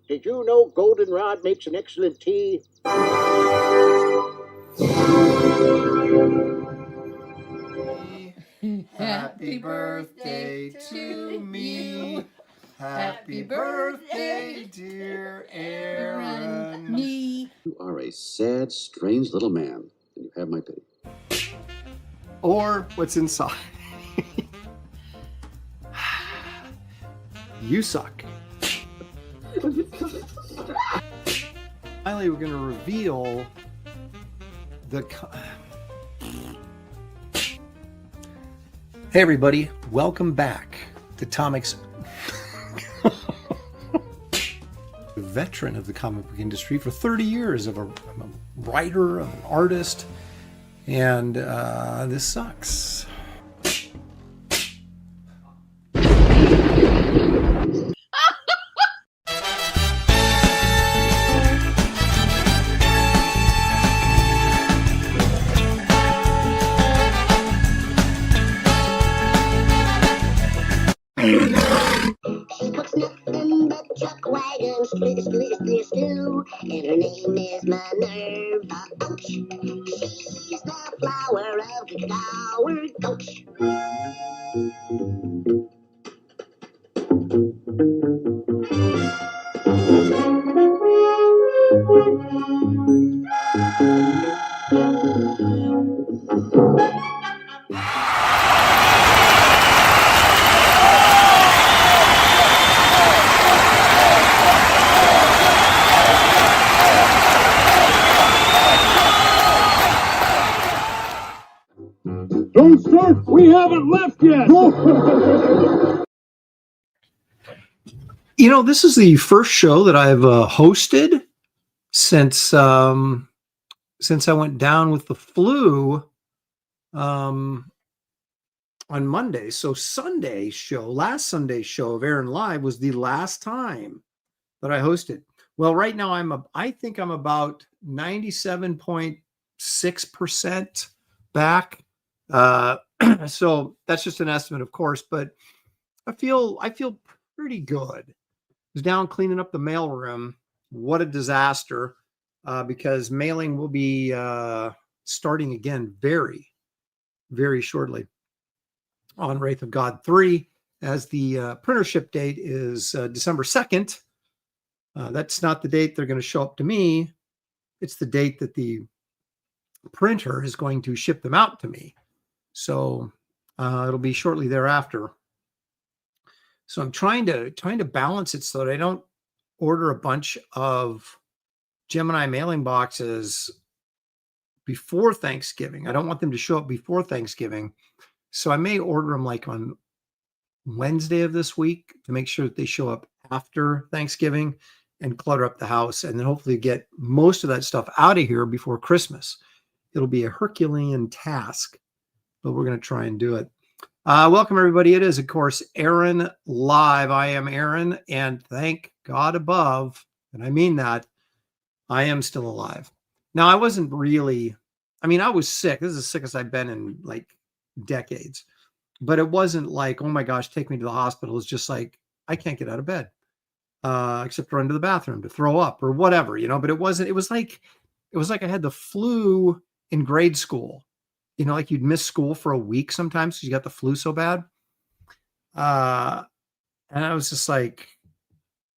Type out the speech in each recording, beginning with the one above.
Did you know goldenrod makes an excellent tea? Happy birthday to me. Happy birthday, dear Aaron. Me. You are a sad, strange little man, and you have my pity. Or what's inside. You suck. Finally, we're going to reveal the... Hey, everybody. Welcome back to Tomic's... veteran of the comic book industry for 30 years. I'm a writer, I'm an artist, and this sucks. Stew, and her name is Minerva Ouch. She's the flower of the flower coach. Don't start! We haven't left yet! You know, this is the first show that I've hosted since I went down with the flu on Monday. So last Sunday's show of Aaron Live was the last time that I hosted. Well, right now I think I'm about 97.6% back. So that's just an estimate, of course, but I feel pretty good. I was down cleaning up the mailroom. What a disaster, because mailing will be starting again very, very shortly on Wraith of God 3, as the printer ship date is December 2nd. That's not the date they're going to show up to me. It's the date that the printer is going to ship them out to me. So it'll be shortly thereafter. So I'm trying to balance it so that I don't order a bunch of Gemini mailing boxes before Thanksgiving. I don't want them to show up before Thanksgiving. So I may order them like on Wednesday of this week to make sure that they show up after Thanksgiving and clutter up the house, and then hopefully get most of that stuff out of here before Christmas. It'll be a Herculean task, but we're going to try and do it. Welcome, everybody. It is, of course, Aaron Live. I am Aaron, and thank God above, and I mean that, I am still alive. Now, I wasn't really, I was sick. This is the sickest I've been in like decades, but it wasn't like, oh my gosh, take me to the hospital. It's just like, I can't get out of bed, except to run to the bathroom to throw up or whatever, but it was like I had the flu in grade school. Like you'd miss school for a week sometimes because you got the flu so bad. And I was just like,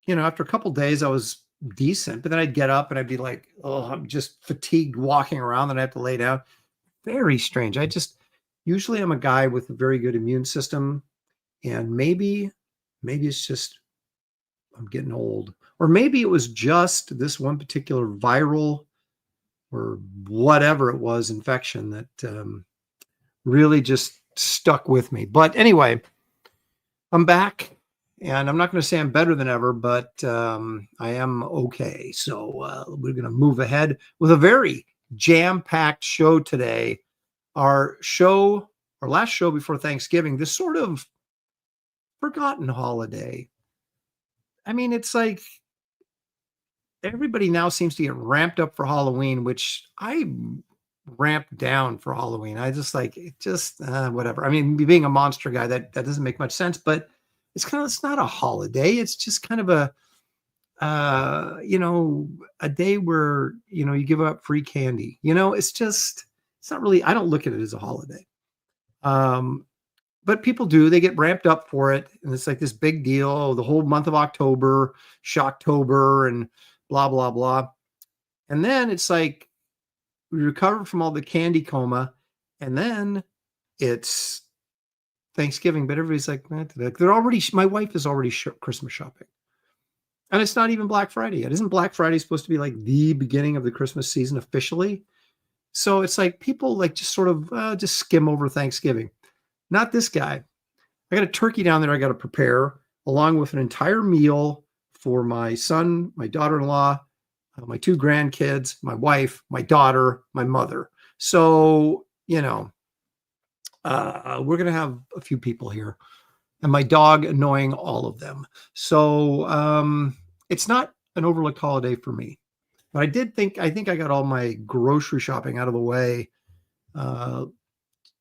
after a couple days, I was decent, but then I'd get up and I'd be like, oh, I'm just fatigued walking around, and I have to lay down. Very strange. Usually I'm a guy with a very good immune system, and maybe it's just I'm getting old, or maybe it was just this one particular viral or whatever it was infection that really just stuck with me. But anyway, I'm back, and I'm not going to say I'm better than ever, but I am okay. So we're going to move ahead with a very jam-packed show today. Our last show before Thanksgiving, this sort of forgotten holiday. It's like everybody now seems to get ramped up for Halloween, which I ramped down for Halloween. I just whatever. Being a monster guy, that doesn't make much sense, but it's not a holiday. It's just kind of a day where, you give out free candy. It's not really, I don't look at it as a holiday. But people do, they get ramped up for it. And it's like this big deal, the whole month of October, Shocktober, and blah, blah, blah. And then it's like we recover from all the candy coma. And then it's Thanksgiving, but everybody's like, my wife is already Christmas shopping. And it's not even Black Friday yet. Isn't Black Friday supposed to be like the beginning of the Christmas season officially? So it's like people like just sort of just skim over Thanksgiving. Not this guy. I got a turkey down there I got to prepare, along with an entire meal for my son, my daughter-in-law, my 2 grandkids, my wife, my daughter, my mother. So, we're going to have a few people here, and my dog annoying all of them. So it's not an overlooked holiday for me. But I think I got all my grocery shopping out of the way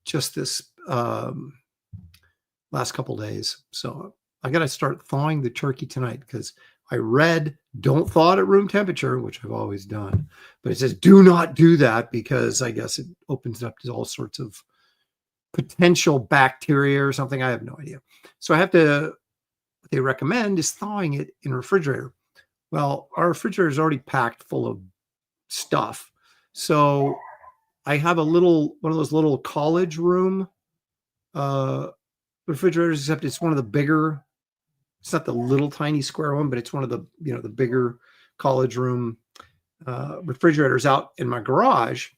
just this last couple days. So I got to start thawing the turkey tonight, because I read don't thaw it at room temperature, which I've always done. But it says do not do that, because I guess it opens it up to all sorts of potential bacteria or something. I have no idea. So what they recommend is thawing it in a refrigerator. Well, our refrigerator is already packed full of stuff. So I have one of those little college room refrigerators, except it's one of the bigger. It's not the little tiny square one, but it's one of the, the bigger college room refrigerators out in my garage.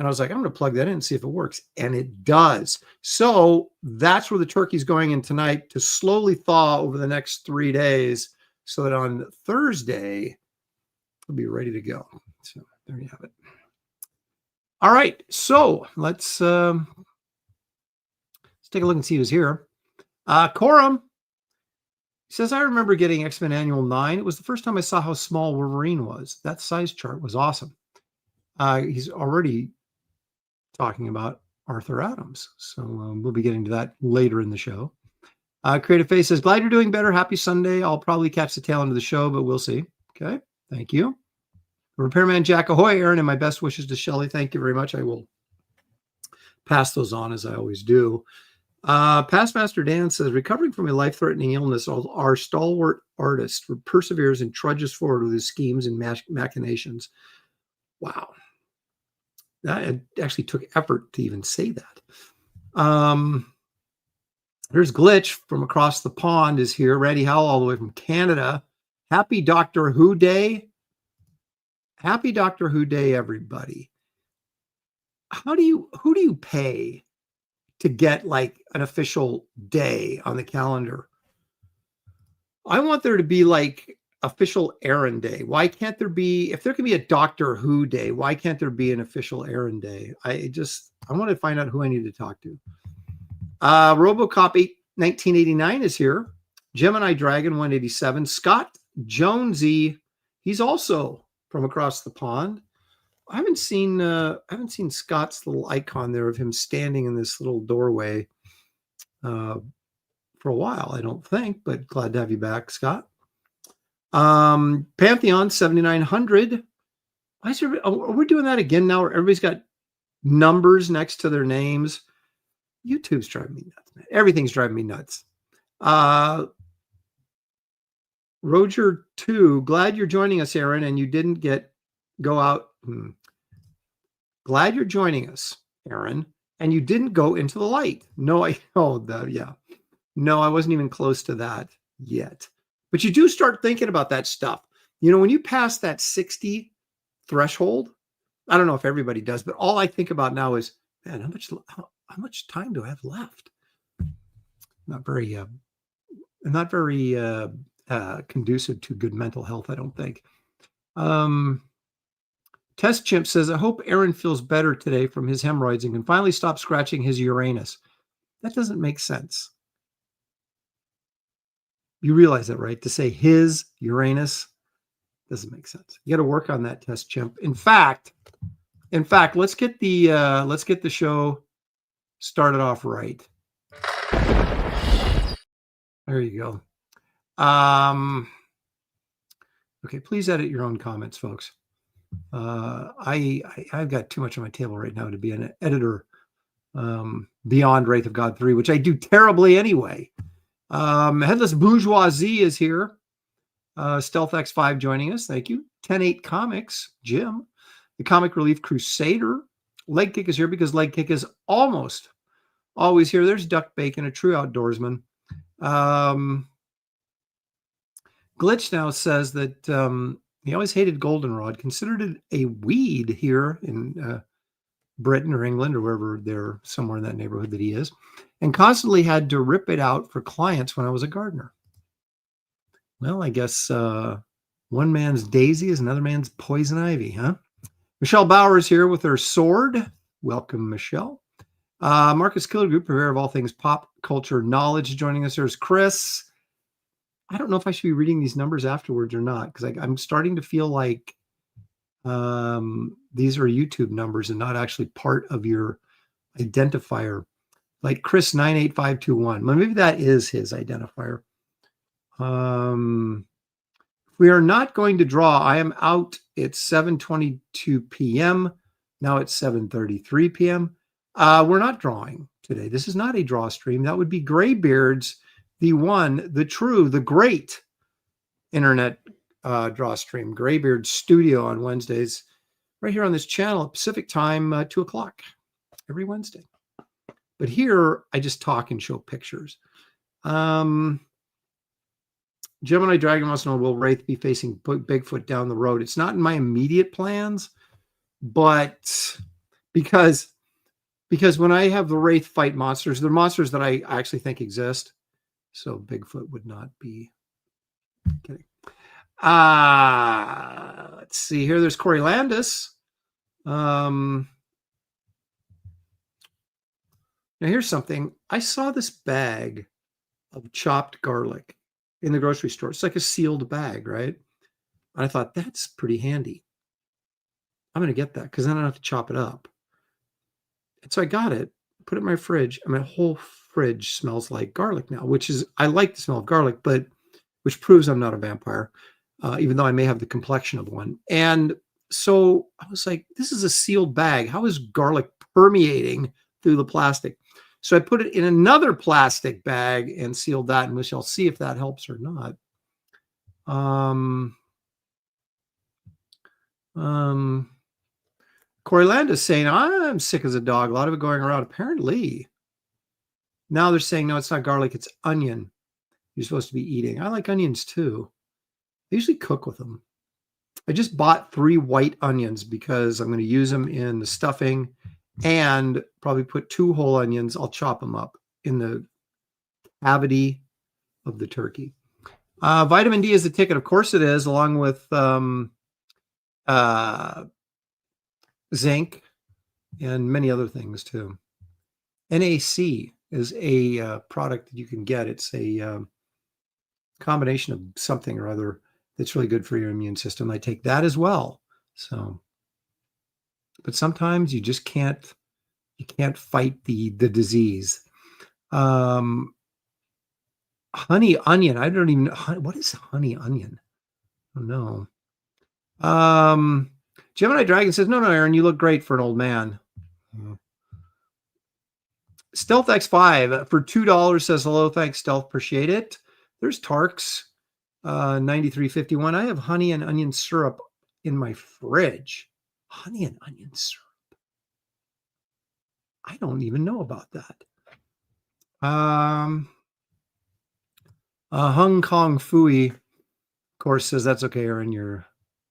And I was like, I'm going to plug that in and see if it works. And it does. So that's where the turkey's going in tonight, to slowly thaw over the next 3 days, so that on Thursday, it'll be ready to go. So there you have it. All right. So let's take a look and see who's here. Corum says, I remember getting X-Men Annual 9. It was the first time I saw how small Wolverine was. That size chart was awesome. He's already talking about Arthur Adams. So we'll be getting to that later in the show. Creative Face says, glad you're doing better. Happy Sunday. I'll probably catch the tail end of the show, but we'll see. Okay. Thank you. Repairman Jack Ahoy, Aaron, and my best wishes to Shelley. Thank you very much. I will pass those on, as I always do. Past Master Dan says, recovering from a life-threatening illness, our stalwart artist perseveres and trudges forward with his schemes and machinations. Wow. That actually took effort to even say that. There's Glitch from across the pond is here. Randy Howell all the way from Canada. Happy Doctor Who Day. Happy Doctor Who Day, everybody. Who do you pay to get like an official day on the calendar? I want there to be like official Aaron Day. Why can't there be, if there can be a Doctor Who Day, why can't there be an official Aaron Day? I want to find out who I need to talk to. RoboCop 1989 is here. Gemini Dragon 187. Scott Jonesy, he's also from across the pond. I haven't seen Scott's little icon there of him standing in this little doorway for a while, I don't think, but glad to have you back, Scott. Pantheon 7900. Are we doing that again now, where everybody's got numbers next to their names? YouTube's driving me nuts, man. Everything's driving me nuts. Roger 2, glad you're joining us, Aaron, and you didn't go out. Glad you're joining us, Aaron, and you didn't go into the light. No, No, I wasn't even close to that yet. But you do start thinking about that stuff. When you pass that 60 threshold, I don't know if everybody does, but all I think about now is, man, how much time do I have left? Not very conducive to good mental health, I don't think. Test Chimp says, I hope Aaron feels better today from his hemorrhoids and can finally stop scratching his Uranus. That doesn't make sense. You realize that, right? To say his Uranus doesn't make sense. You got to work on that, Test Chimp. In fact, let's get the show started off right. There you go. Okay, please edit your own comments, folks. I've got too much on my table right now to be an editor beyond Wraith of God 3, which I do terribly anyway. Headless Bourgeoisie is here. Stealth X5 joining us. Thank you. 10-8 Comics, Jim. The Comic Relief Crusader. Leg Kick is here because Leg Kick is almost always here. There's Duck Bacon, a true outdoorsman. Glitch now says that he always hated goldenrod, considered it a weed here in Britain or England or wherever they're somewhere in that neighborhood that he is, and constantly had to rip it out for clients when I was a gardener. Well, I guess one man's daisy is another man's poison ivy, huh? Michelle Bauer is here with her sword. Welcome, Michelle. Marcus Killer Group, purveyor of all things pop culture knowledge, joining us. There's Chris. I don't know if I should be reading these numbers afterwards or not, because I'm starting to feel like these are YouTube numbers and not actually part of your identifier. Like Chris 98521. Well, maybe that is his identifier. We are not going to draw. I am out. It's 7:22 p.m. Now it's 7:33 p.m. We're not drawing today. This is not a draw stream. That would be Graybeard's, the one, the true, the great internet draw stream. Graybeard's studio on Wednesdays, right here on this channel at Pacific time, 2 o'clock every Wednesday. But here I just talk and show pictures. Gemini Dragon wants to know, will Wraith be facing Bigfoot down the road? It's not in my immediate plans, but because when I have the Wraith fight monsters, they're monsters that I actually think exist. So Bigfoot would not be kidding. Let's see here. There's Corey Landis. Now here's something. I saw this bag of chopped garlic in the grocery store. It's like a sealed bag, right? And I thought, that's pretty handy. I'm going to get that because then I don't have to chop it up. And so I got it, put it in my fridge, and my whole fridge smells like garlic now, which is, I like the smell of garlic, but which proves I'm not a vampire, even though I may have the complexion of one. And so I was like, this is a sealed bag. How is garlic permeating through the plastic? So I put it in another plastic bag and sealed that, and we shall see if that helps or not. Corey Landis saying, I'm sick as a dog. A lot of it going around. Apparently, now they're saying, no, it's not garlic. It's onion you're supposed to be eating. I like onions too. I usually cook with them. I just bought 3 white onions because I'm going to use them in the stuffing and probably put 2 whole onions. I'll chop them up in the cavity of the turkey. Vitamin D is the ticket. Of course it is, along with zinc and many other things too. NAC is a product that you can get. It's a combination of something or other that's really good for your immune system. I take that as well. So, but sometimes you just can't fight the disease. Honey onion. I don't even know. What is honey onion? I don't know. Gemini Dragon says, no, Aaron, you look great for an old man. Stealth X5 for $2 says, hello, thanks, Stealth, appreciate it. There's Tarks, 9351. I have honey and onion syrup in my fridge. Honey and onion syrup. I don't even know about that. Hong Kong Fooey, of course, says, that's okay, Aaron, you're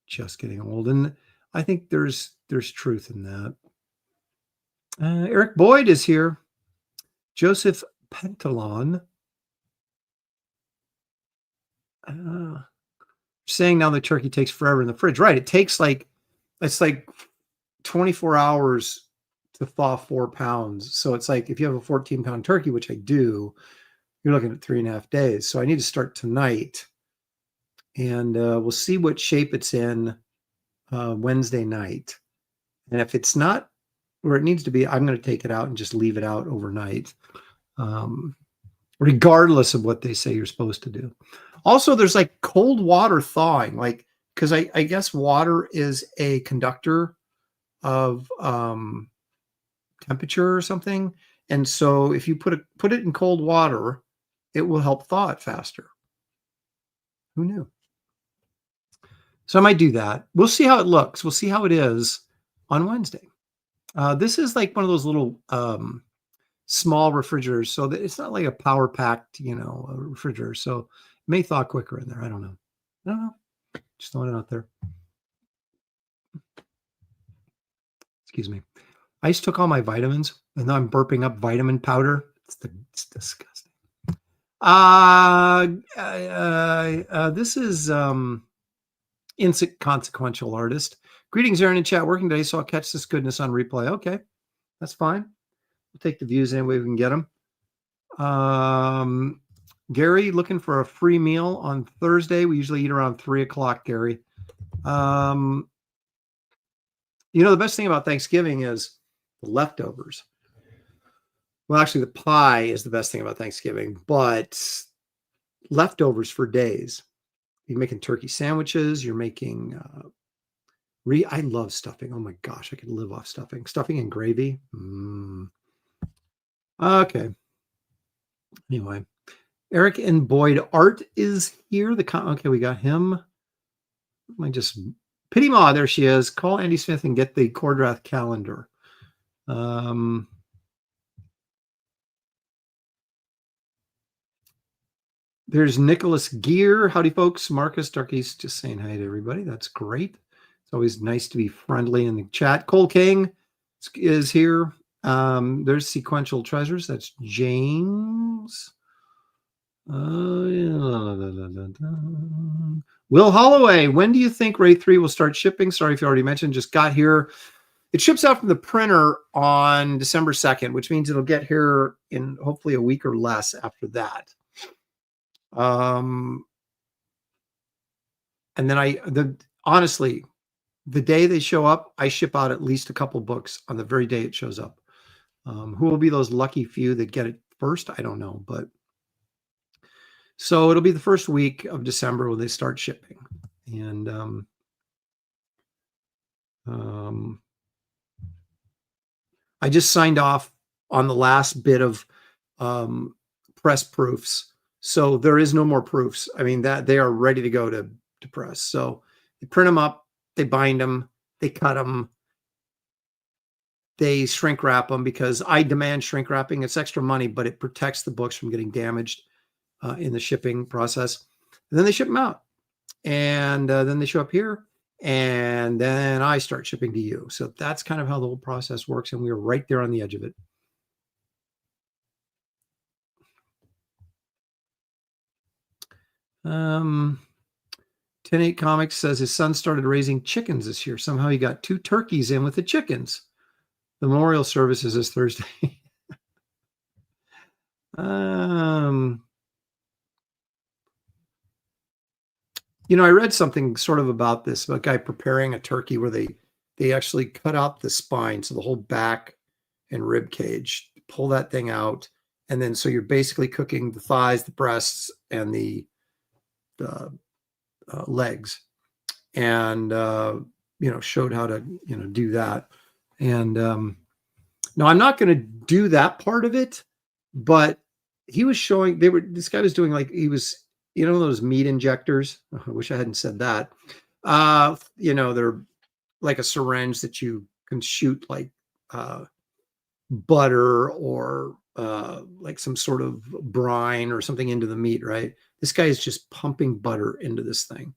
just getting old. And I think there's truth in that. Eric Boyd is here. Joseph Pentalon. Saying now the turkey takes forever in the fridge. Right. It's like 24 hours to thaw 4 pounds. So it's like if you have a 14-pound turkey, which I do, you're looking at 3.5 days. So I need to start tonight. And we'll see what shape it's in Wednesday night. And if it's not where it needs to be, I'm going to take it out and just leave it out overnight, regardless of what they say you're supposed to do. Also, there's like cold water thawing. Like because I guess water is a conductor of temperature or something. And so if you put it in cold water, it will help thaw it faster. Who knew? So I might do that. We'll see how it looks. We'll see how it is on Wednesday. This is like one of those little small refrigerators, so that it's not like a power packed, refrigerator. So it may thaw quicker in there. I don't know. Just throwing it out there. Excuse me. I just took all my vitamins, and now I'm burping up vitamin powder. It's disgusting. This is inconsequential artist. Greetings, Aaron in chat. Working today, so I'll catch this goodness on replay. Okay, that's fine. We'll take the views any way we can get them. Gary, looking for a free meal on Thursday. We usually eat around 3:00, Gary. The best thing about Thanksgiving is the leftovers. Well, actually, the pie is the best thing about Thanksgiving, but leftovers for days. You're making turkey sandwiches. You're making I love stuffing. Oh my gosh, I could live off stuffing. Stuffing and gravy. Okay. Anyway, Eric and Boyd Art is here. Okay, we got him. I just Pity Ma, there she is. Call Andy Smith and get the Cordrath calendar. There's Nicholas Gear. Howdy, folks. Marcus Darkies just saying hi to everybody. That's great. It's always nice to be friendly in the chat. Cole King is here. There's Sequential Treasures. That's James. Will Holloway, when do you think Wraith 3 will start shipping? Sorry if you already mentioned, just got here. It ships out from the printer on December 2nd, which means it'll get here in hopefully a week or less after that. And then honestly, the day they show up, I ship out at least a couple books on the very day it shows up. Who will be those lucky few that get it first? I don't know, but so it'll be the first week of December when they start shipping. And I just signed off on the last bit of press proofs. So there is no more proofs. I mean, that they are ready to go to press. So they print them up, they bind them, they cut them, they shrink wrap them because I demand shrink wrapping. It's extra money, but it protects the books from getting damaged in the shipping process. And then they ship them out. And then they show up here. And then I start shipping to you. So that's kind of how the whole process works. And we are right there on the edge of it. Um, 10-8 Comics says his son started raising chickens this year. Somehow he got 2 turkeys in with the chickens. The memorial service is this Thursday. I read something sort of about this, about a guy preparing a turkey where they actually cut out the spine, so the whole back and rib cage, pull that thing out, and then so you're basically cooking the thighs, the breasts, and the legs, and showed how to do that. And now I'm not going to do that part of it, but he was showing this guy was doing like he was those meat injectors. I wish I hadn't said that. They're like a syringe that you can shoot like butter or like some sort of brine or something into the meat, right? This guy is just pumping butter into this thing.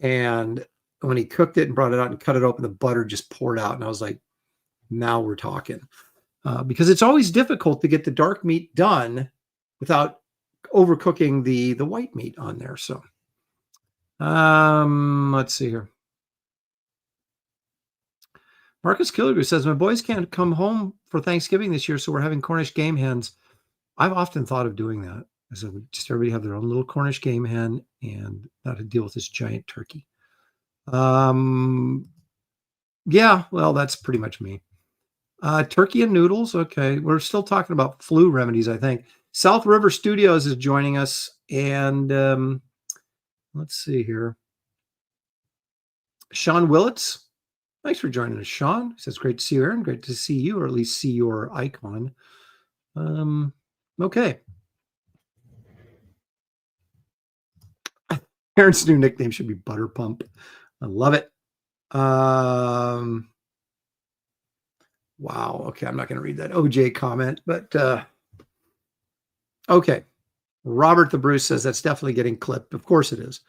And when he cooked it and brought it out and cut it open, the butter just poured out. And I was like, now we're talking. Because it's always difficult to get the dark meat done without overcooking the white meat on there. So let's see here. Marcus Killiger says, my boys can't come home for Thanksgiving this year, so we're having Cornish game hens. I've often thought of doing that. So just everybody have their own little Cornish game hen and not to deal with this giant turkey. Yeah, well, that's pretty much me. Turkey and noodles. Okay. We're still talking about flu remedies, I think. South River Studios is joining us. And let's see here. Sean Willits, thanks for joining us, Sean. He says, great to see you, Aaron. Great to see you, or at least see your icon. Okay. Aaron's new nickname should be Butter Pump. I love it. Wow. Okay, I'm not going to read that OJ comment, but okay. Robert the Bruce says that's definitely getting clipped. Of course it is.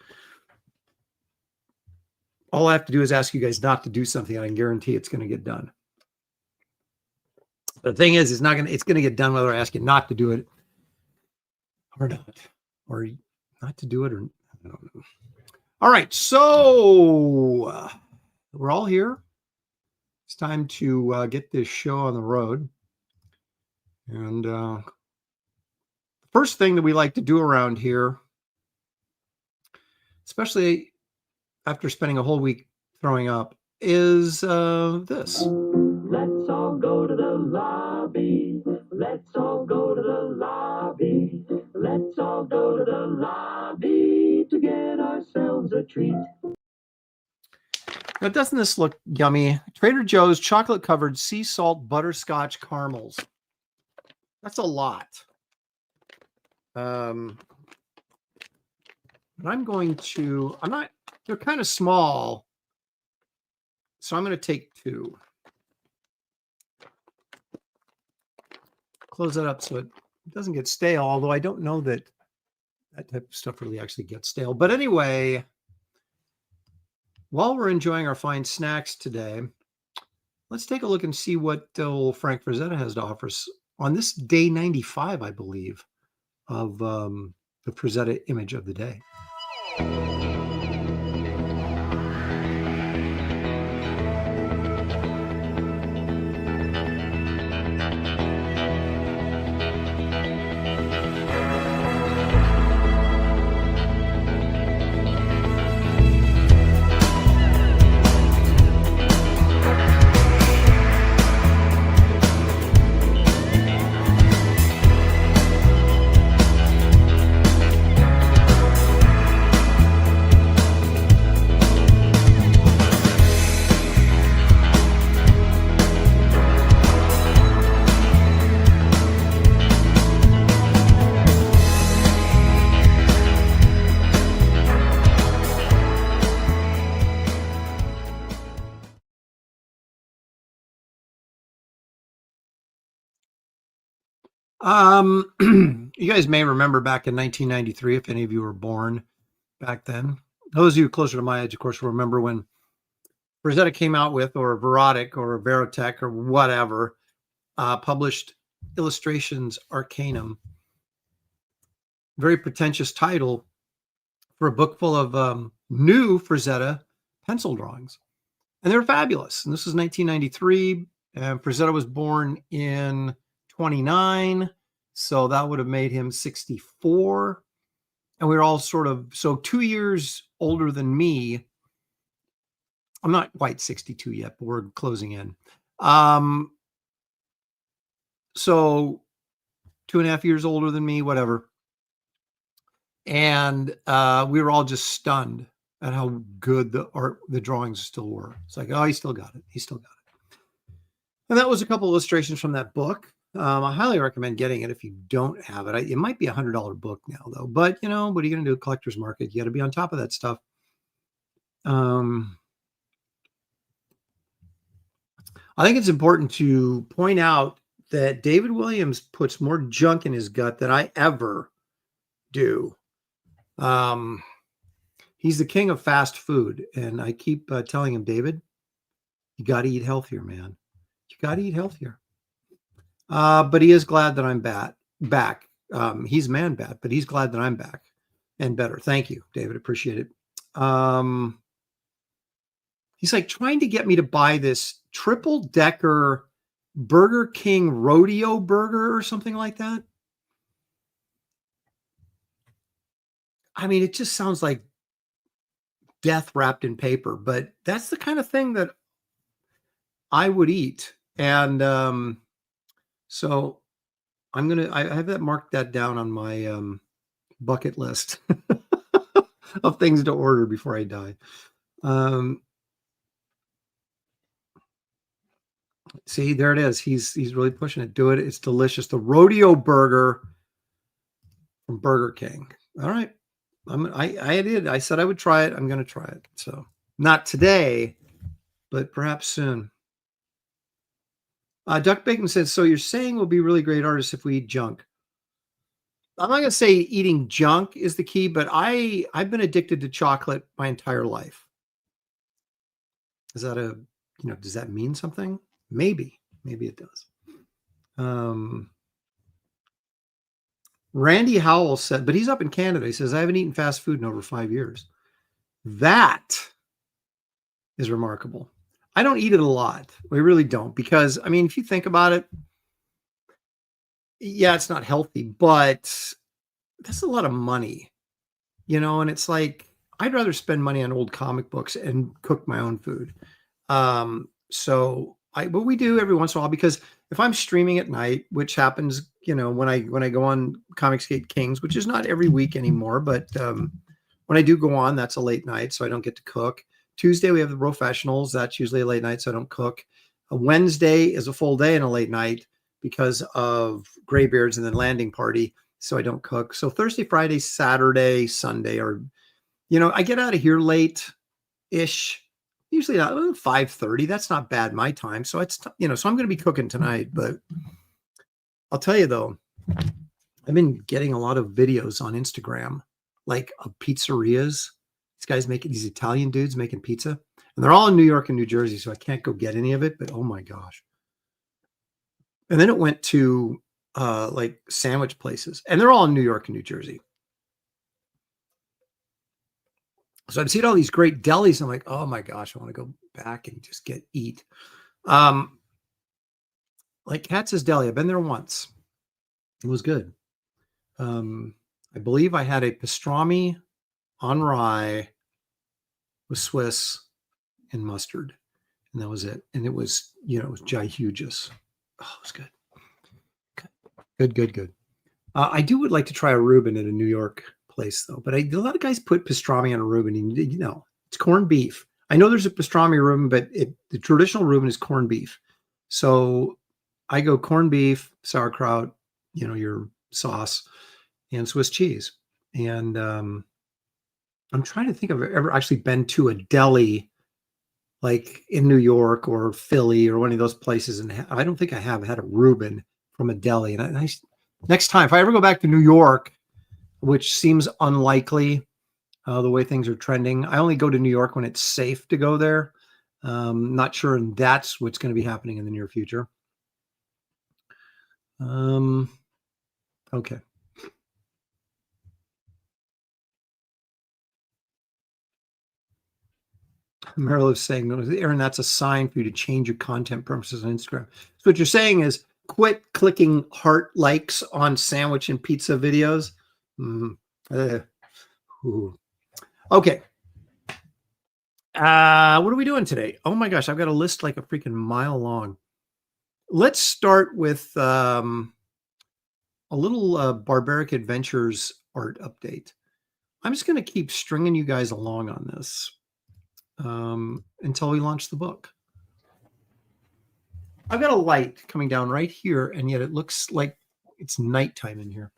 All I have to do is ask you guys not to do something, and I can guarantee it's going to get done. The thing is, it's going to get done whether I ask you not to do it or not, or not to do it, or I don't know. All right, so we're all here. It's time to get this show on the road. And the first thing that we like to do around here, especially after spending a whole week throwing up, is this. Let's all go to the lobby. Let's all go to the lobby. Let's all go to the lobby to get ourselves a treat. Now, doesn't this look yummy? Trader Joe's chocolate-covered sea salt butterscotch caramels. That's a lot. But they're kind of small, so I'm going to take 2. Close that up so it doesn't get stale, although I don't know that that type of stuff really actually gets stale. But anyway, while we're enjoying our fine snacks today, let's take a look and see what old Frank Frazetta has to offer us on this day 95, I believe, of the Frazetta image of the day. You guys may remember back in 1993, if any of you were born back then. Those of you closer to my age, of course, will remember when Frazetta came out with, or Verotic, or Verotech, or whatever, published Illustrations Arcanum. Very pretentious title for a book full of new Frazetta pencil drawings. And they were fabulous. And this was 1993. And Frazetta was born in 29. So that would have made him 64. And we were all sort of, so 2 years older than me. I'm not quite 62 yet, but we're closing in. So 2.5 years older than me, whatever. And we were all just stunned at how good the drawings still were. It's like, oh, he still got it. He still got it. And that was a couple illustrations from that book. I highly recommend getting it if you don't have it. It might be a $100 book now, though. But, you know, what are you going to do? Collector's market. You got to be on top of that stuff. I think it's important to point out that David Williams puts more junk in his gut than I ever do. He's the king of fast food. And I keep telling him, David, you got to eat healthier, man. You got to eat healthier. But he is glad that I'm back. He's man bat, but he's glad that I'm back and better. Thank you, David. Appreciate it. He's like trying to get me to buy this triple-decker Burger King rodeo burger or something like that. I mean, it just sounds like death wrapped in paper, but that's the kind of thing that I would eat. And so I have that marked that down on my bucket list of things to order before I die. See, there it is. He's really pushing it. Do it. It's delicious. The rodeo burger from Burger King. All right. I did. I said I would try it. I'm going to try it. So not today, but perhaps soon. Duck Bacon says, so you're saying we'll be really great artists if we eat junk. I'm not going to say eating junk is the key, but I've been addicted to chocolate my entire life. Is that does that mean something? Maybe it does. Randy Howell said, but he's up in Canada. He says, I haven't eaten fast food in over 5 years. That is remarkable. I don't eat it a lot. We really don't, because I mean, if you think about it, yeah, it's not healthy, but that's a lot of money, and it's like, I'd rather spend money on old comic books and cook my own food. But we do every once in a while, because if I'm streaming at night, which happens, when I go on Comicsgate Kings, which is not every week anymore, but when I do go on, that's a late night, so I don't get to cook. Tuesday, we have the professionals. That's usually a late night, so I don't cook. A Wednesday is a full day and a late night because of Graybeards and then Landing Party, so I don't cook. So Thursday, Friday, Saturday, Sunday, or, I get out of here late-ish, usually at 5:30. That's not bad my time. So it's, so I'm going to be cooking tonight. But I'll tell you, though, I've been getting a lot of videos on Instagram, like of pizzerias. These guys these Italian dudes making pizza. And they're all in New York and New Jersey, so I can't go get any of it. But oh, my gosh. And then it went to like sandwich places. And they're all in New York and New Jersey. So I've seen all these great delis. I'm like, oh my gosh, I want to go back and just eat. Like Katz's Deli. I've been there once. It was good. I believe I had a pastrami on rye with Swiss and mustard. And that was it. And it was, it was jihugous. Oh, it was good. Good. I would like to try a Reuben at a New York place, though. But a lot of guys put pastrami on a Reuben, and it's corned beef. I know there's a pastrami Reuben, but the traditional Reuben is corned beef. So I go corned beef, sauerkraut, your sauce, and Swiss cheese. And I'm trying to think if I've ever actually been to a deli like in New York or Philly or one of those places, and I don't think I have had a Reuben from a deli. And next time, if I ever go back to New York, which seems unlikely, the way things are trending, I only go to New York when it's safe to go there. Not sure, and that's what's going to be happening in the near future. Okay. Meryl is saying, Aaron, that's a sign for you to change your content preferences on Instagram. So what you're saying is quit clicking heart likes on sandwich and pizza videos. Okay. What are we doing today? Oh my gosh, I've got a list like a freaking mile long. Let's start with a little Barbaric Adventures art update. I'm just going to keep stringing you guys along on this until we launch the book. I've got a light coming down right here, and yet it looks like it's nighttime in here.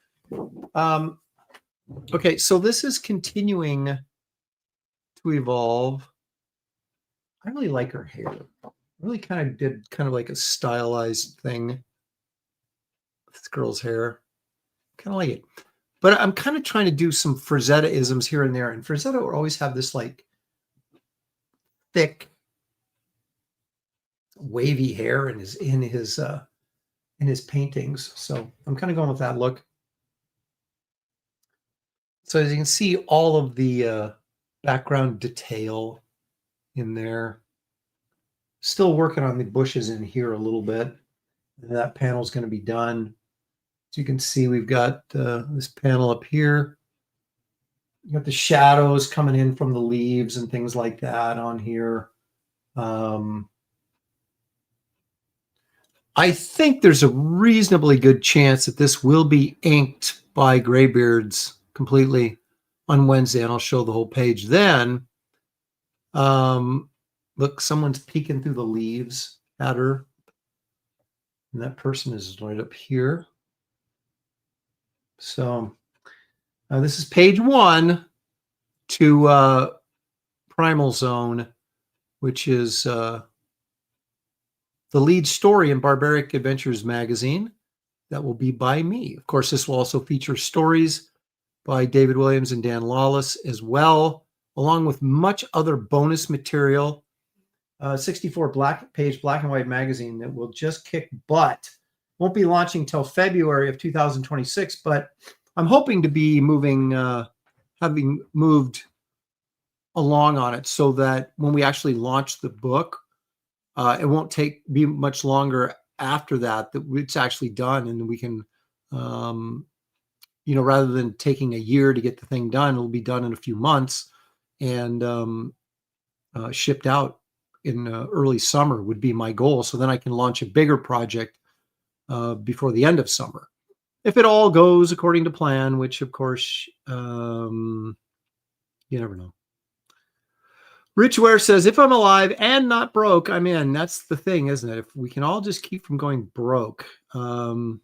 Okay, so this is continuing to evolve. I really like her hair. I really kind of did kind of like a stylized thing with this girl's hair. Kind of like it. But I'm kind of trying to do some Frazetta-isms here and there. And Frazetta will always have this like thick, wavy hair in his paintings. So I'm kind of going with that look. So as you can see, all of the background detail in there. Still working on the bushes in here a little bit. That panel is going to be done. As you can see, we've got this panel up here. You got the shadows coming in from the leaves and things like that on here. I think there's a reasonably good chance that this will be inked by Graybeards completely on Wednesday, and I'll show the whole page then. Look, someone's peeking through the leaves at her. And that person is right up here. So this is page 1 to Primal Zone, which is the lead story in Barbaric Adventures magazine. That will be by me. Of course, this will also feature stories by David Williams and Dan Lawless as well, along with much other bonus material. 64 page black and white magazine that will just kick butt. Won't be launching till February of 2026, but I'm hoping to be having moved along on it so that when we actually launch the book, it won't be much longer after that it's actually done, and we can, rather than taking a year to get the thing done, it'll be done in a few months and shipped out in early summer would be my goal. So then I can launch a bigger project before the end of summer, if it all goes according to plan, which of course, you never know. Rich Ware says, if I'm alive and not broke, I'm in. That's the thing, isn't it? If we can all just keep from going broke. Pastmaster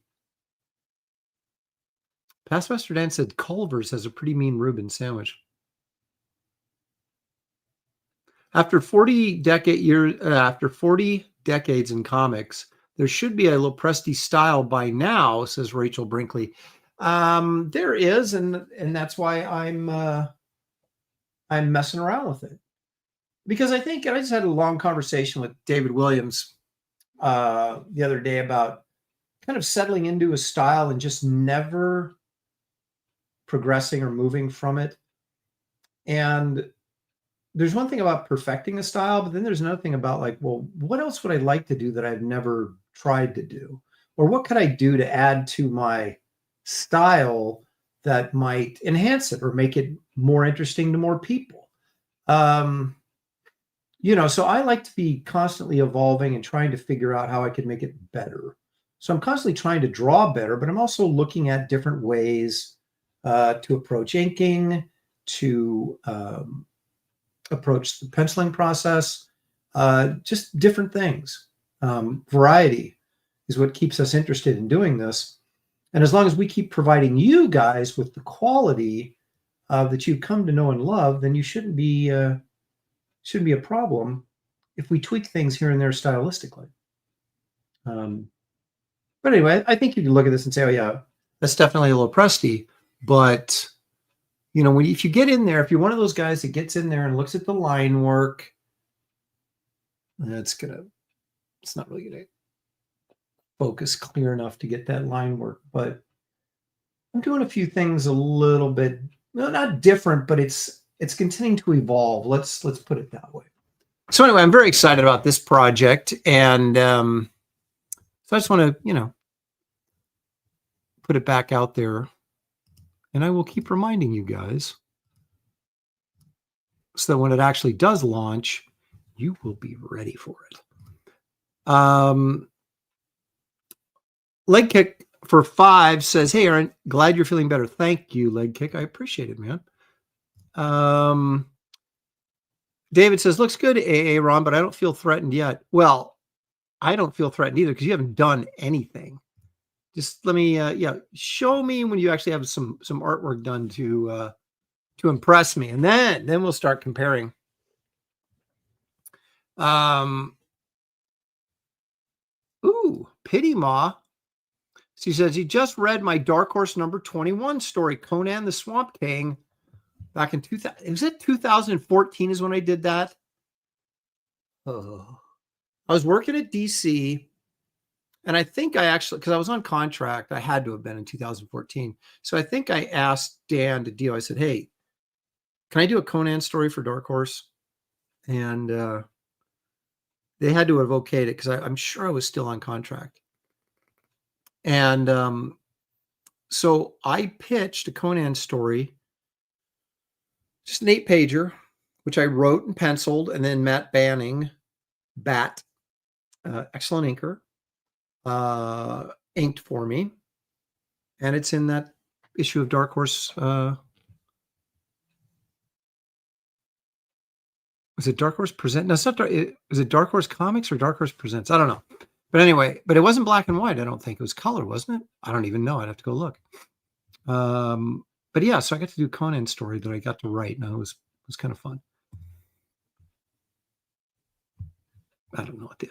Dan said Culver's has a pretty mean Reuben sandwich. After 40 decades in comics, there should be a Lopresti style by now, says Rachel Brinkley. There is, and that's why I'm messing around with it. Because I think I just had a long conversation with David Williams the other day about kind of settling into a style and just never progressing or moving from it. And there's one thing about perfecting a style, but then there's another thing about like, well, what else would I like to do that I've never tried to do? Or what could I do to add to my style that might enhance it or make it more interesting to more people? So I like to be constantly evolving and trying to figure out how I can make it better. So I'm constantly trying to draw better, but I'm also looking at different ways to approach inking, to approach the penciling process, just different things. Variety is what keeps us interested in doing this. And as long as we keep providing you guys with the quality that you've come to know and love, then you shouldn't be a problem if we tweak things here and there stylistically. But anyway, I think you can look at this and say, oh yeah, that's definitely a Lopresti. But if you get in there, if you're one of those guys that gets in there and looks at the line work, it's not really gonna focus clear enough to get that line work. But I'm doing a few things a little bit, not different, but it's continuing to evolve. Let's put it that way. So anyway, I'm very excited about this project, and so I just want to, put it back out there, and I will keep reminding you guys so that when it actually does launch, you will be ready for it. Leg Kick for 5 says, hey, Aaron, glad you're feeling better. Thank you, Leg Kick. I appreciate it, man. David says, looks good, AA Ron, but I don't feel threatened yet. Well, I don't feel threatened either because you haven't done anything. Just let me, show me when you actually have some artwork done to impress me, and then we'll start comparing. Pity Ma. She says he just read my Dark Horse number 21 story, Conan the Swamp King, back in 2000. Was it 2014 is when I did that? Oh, I was working at DC. And I think I actually, because I was on contract, I had to have been in 2014. So I think I asked Dan to deal. I said, hey, can I do a Conan story for Dark Horse? And they had to have okayed it because I'm sure I was still on contract. And so I pitched a Conan story, just an 8-pager, which I wrote and penciled, and then Matt Banning, excellent inker, inked for me, and it's in that issue of Dark Horse. Was it Dark Horse Present? No, it's not. Is it Dark Horse Comics or Dark Horse Presents? I don't know. But anyway, but it wasn't black and white. I don't think it was color, wasn't it? I don't even know. I'd have to go look. But yeah, so I got to do Conan's story that I got to write, and it was kind of fun. I don't know what the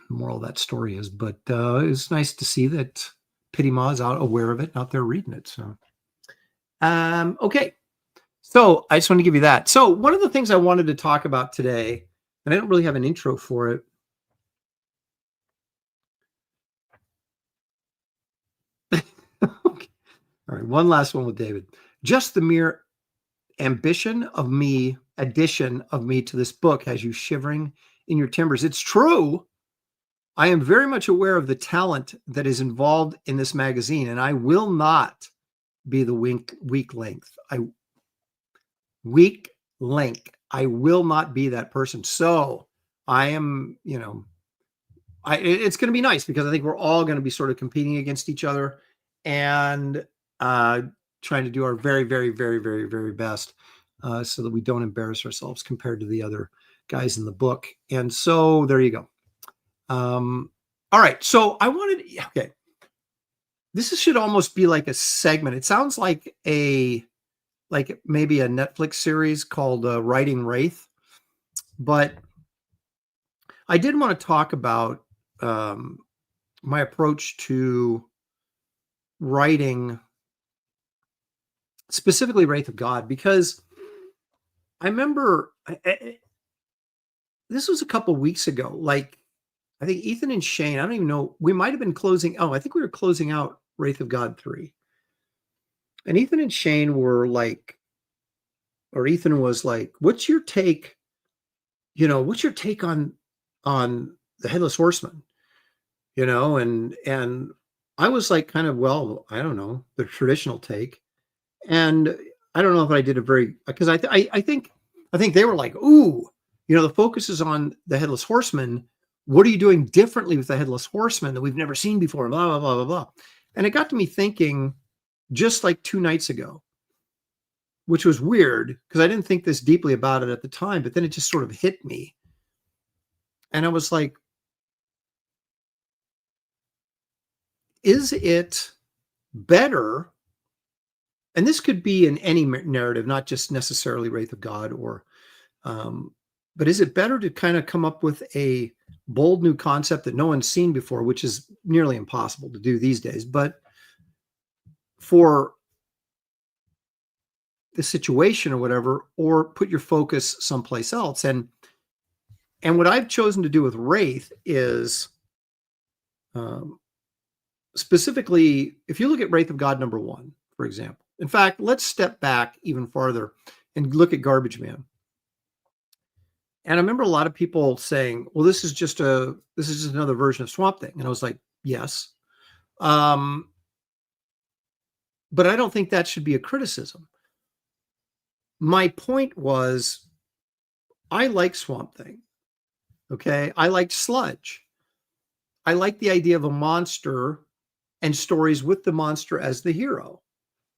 moral of that story is, but it's nice to see that Pity Ma is out aware of it, out there reading it. So, okay. So I just want to give you that. So one of the things I wanted to talk about today, and I don't really have an intro for it. Okay. All right. One last one with David. Just the mere addition of me to this book has you shivering in your timbers. It's true. I am very much aware of the talent that is involved in this magazine, and I will not be the weak link. I will not be that person. So I am, it's going to be nice because I think we're all going to be sort of competing against each other and trying to do our very, very, very, very, very best so that we don't embarrass ourselves compared to the other guys in the book. And so there you go. All right. So I wanted, okay. This should almost be like a segment. It sounds like maybe a Netflix series called Writing Wraith. But I did want to talk about my approach to writing, specifically Wraith of God, because I remember this was a couple weeks ago. Like, I think Ethan and Shane, I don't even know, we might have been closing. Oh, I think we were closing out Wraith of God 3. And Ethan and Shane were like, or Ethan was like, what's your take? What's your take on the Headless Horseman? And I was like, kind of, well, I don't know, the traditional take. And I don't know if I did a very, because I think they were like, ooh, the focus is on the Headless Horseman. What are you doing differently with the Headless Horseman that we've never seen before? Blah, blah, blah, blah, blah. And it got to me thinking just like 2 nights ago, which was weird because I didn't think this deeply about it at the time, but then it just sort of hit me. And I was like, is it better? And this could be in any narrative, not just necessarily Wraith of God but is it better to kind of come up with a bold new concept that no one's seen before, which is nearly impossible to do these days, but for the situation or whatever, or put your focus someplace else? And what I've chosen to do with Wraith is specifically, if you look at Wraith of God #1, for example. In fact, let's step back even farther and look at Garbage Man. And I remember a lot of people saying, well, this is just another version of Swamp Thing. And I was like, yes. But I don't think that should be a criticism. My point was, I like Swamp Thing. Okay. I like Sludge. I like the idea of a monster and stories with the monster as the hero.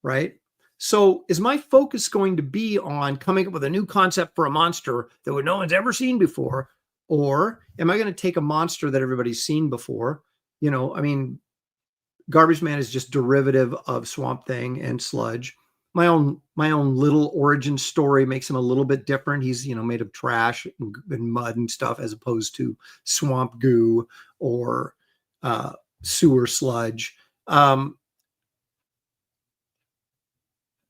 Right. So is my focus going to be on coming up with a new concept for a monster that no one's ever seen before? Or am I going to take a monster that everybody's seen before? I mean, Garbage Man is just derivative of Swamp Thing and Sludge. My own little origin story makes him a little bit different. He's, made of trash and mud and stuff, as opposed to swamp goo or sewer sludge.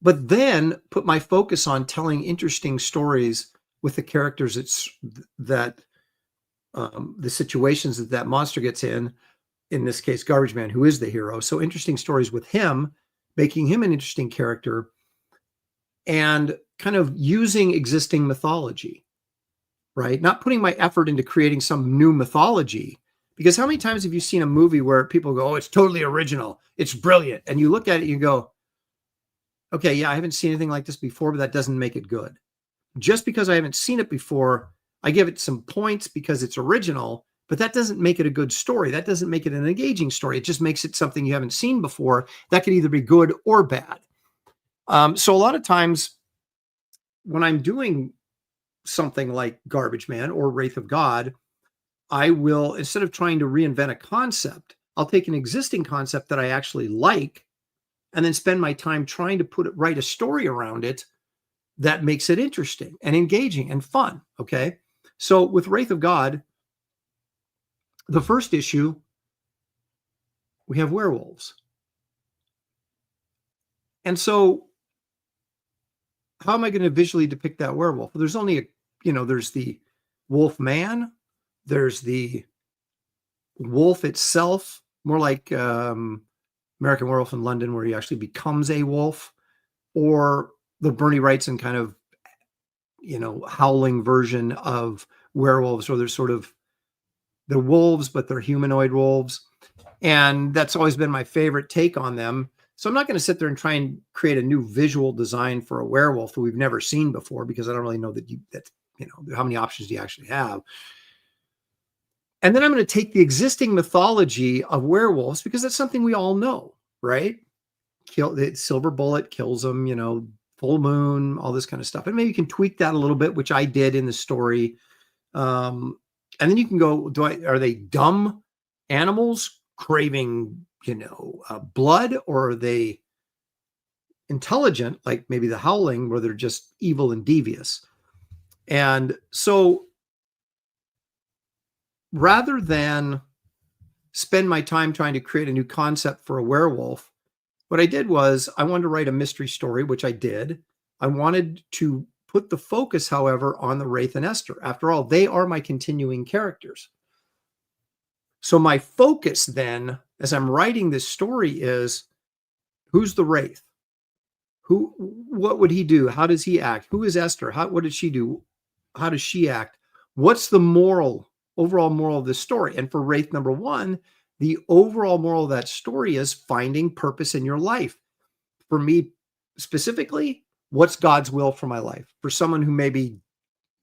But then put my focus on telling interesting stories with the characters that the situations that monster gets in this case, Garbage Man, who is the hero. So interesting stories with him, making him an interesting character, and kind of using existing mythology, right? Not putting my effort into creating some new mythology. Because how many times have you seen a movie where people go, oh, it's totally original, it's brilliant. And you look at it and you go, okay, yeah, I haven't seen anything like this before, but that doesn't make it good. Just because I haven't seen it before, I give it some points because it's original, but that doesn't make it a good story. That doesn't make it an engaging story. It just makes it something you haven't seen before that could either be good or bad. So a lot of times when I'm doing something like Garbage Man or Wraith of God, I will, instead of trying to reinvent a concept, I'll take an existing concept that I actually like and then spend my time trying to write a story around it that makes it interesting and engaging and fun. Okay. So with Wraith of God, the first issue, we have werewolves. And so how am I going to visually depict that werewolf? Well, there's only there's the wolf man, there's the wolf itself, more like American Werewolf in London, where he actually becomes a wolf, or the Bernie Wrightson kind of, howling version of werewolves, or they're wolves, but they're humanoid wolves. And that's always been my favorite take on them. So I'm not going to sit there and try and create a new visual design for a werewolf that we've never seen before, because I don't really know how many options do you actually have. And then I'm going to take the existing mythology of werewolves, because that's something we all know, right? The silver bullet kills them, full moon, all this kind of stuff. And maybe you can tweak that a little bit, which I did in the story. And then you can go, are they dumb animals craving, blood, or are they intelligent, like maybe the howling, where they're just evil and devious? And so rather than spend my time trying to create a new concept for a werewolf, what I did was I wanted to write a mystery story, which I did. I wanted to put the focus, however, on the Wraith and Esther. After all, they are my continuing characters. So my focus then, as I'm writing this story, is who's the Wraith? What would he do? How does he act? Who is Esther? What did she do? How does she act? What's the overall moral of this story? And for Wraith number 1, the overall moral of that story is finding purpose in your life. For me specifically, what's God's will for my life? For someone who maybe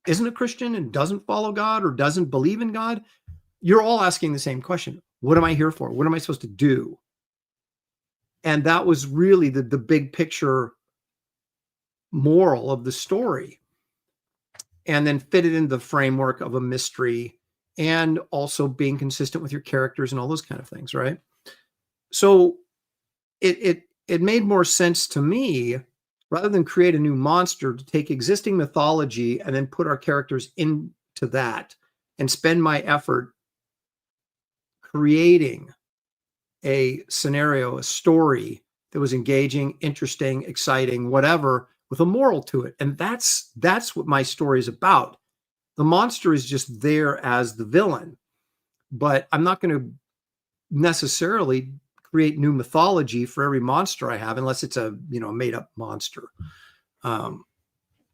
isn't a Christian and doesn't follow God or doesn't believe in God, you're all asking the same question. What am I here for? What am I supposed to do? And that was really the big picture moral of the story. And then fit it into the framework of a mystery, and also being consistent with your characters and all those kind of things, right? So it made more sense to me, rather than create a new monster, to take existing mythology and then put our characters into that and spend my effort creating a scenario, a story that was engaging, interesting, exciting, whatever, with a moral to it. And that's what my story is about. The monster is just there as the villain, but I'm not going to necessarily create new mythology for every monster I have, unless it's a made up monster,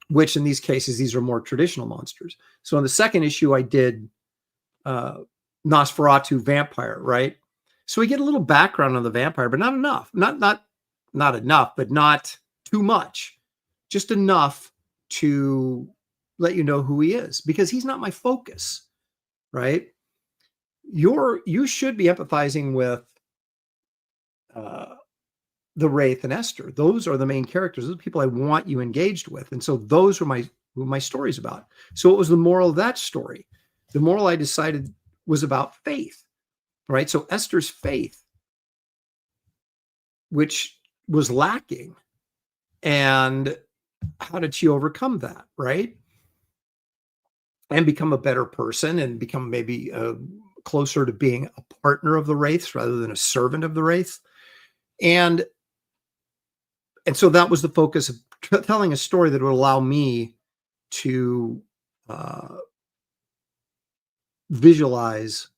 which in these cases, these are more traditional monsters. So in the second issue, I did Nosferatu vampire, right? So we get a little background on the vampire, but not enough, not enough, but not too much, just enough to let you know who he is, because he's not my focus, right? You should be empathizing with the Wraith and Esther. Those are the main characters. Those are the people I want you engaged with. And so those are who my story's about. So what was the moral of that story? The moral I decided was about faith, right? So Esther's faith, which was lacking, and how did she overcome that, right? And become a better person, and become maybe closer to being a partner of the Wraiths rather than a servant of the Wraiths. And so that was the focus of telling a story that would allow me to visualize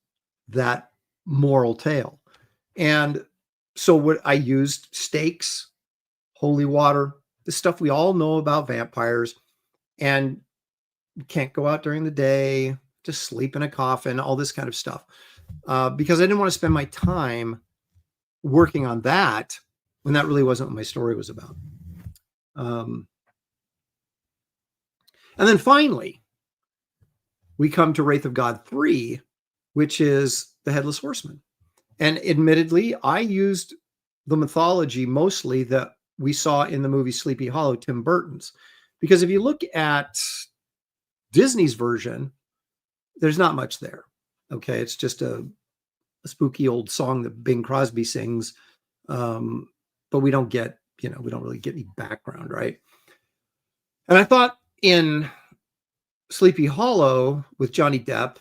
that moral tale. And so what I used, stakes, holy water, the stuff we all know about vampires, and you can't go out during the day, just sleep in a coffin, all this kind of stuff. Because I didn't want to spend my time working on that when that really wasn't what my story was about. And then finally, we come to Wraith of God 3, which is the Headless Horseman. And admittedly, I used the mythology mostly that we saw in the movie Sleepy Hollow, Tim Burton's. Because if you look at Disney's version, there's not much there. Okay, it's just a spooky old song that Bing Crosby sings, but we don't get, we don't really get any background, right? And I thought in Sleepy Hollow with Johnny Depp,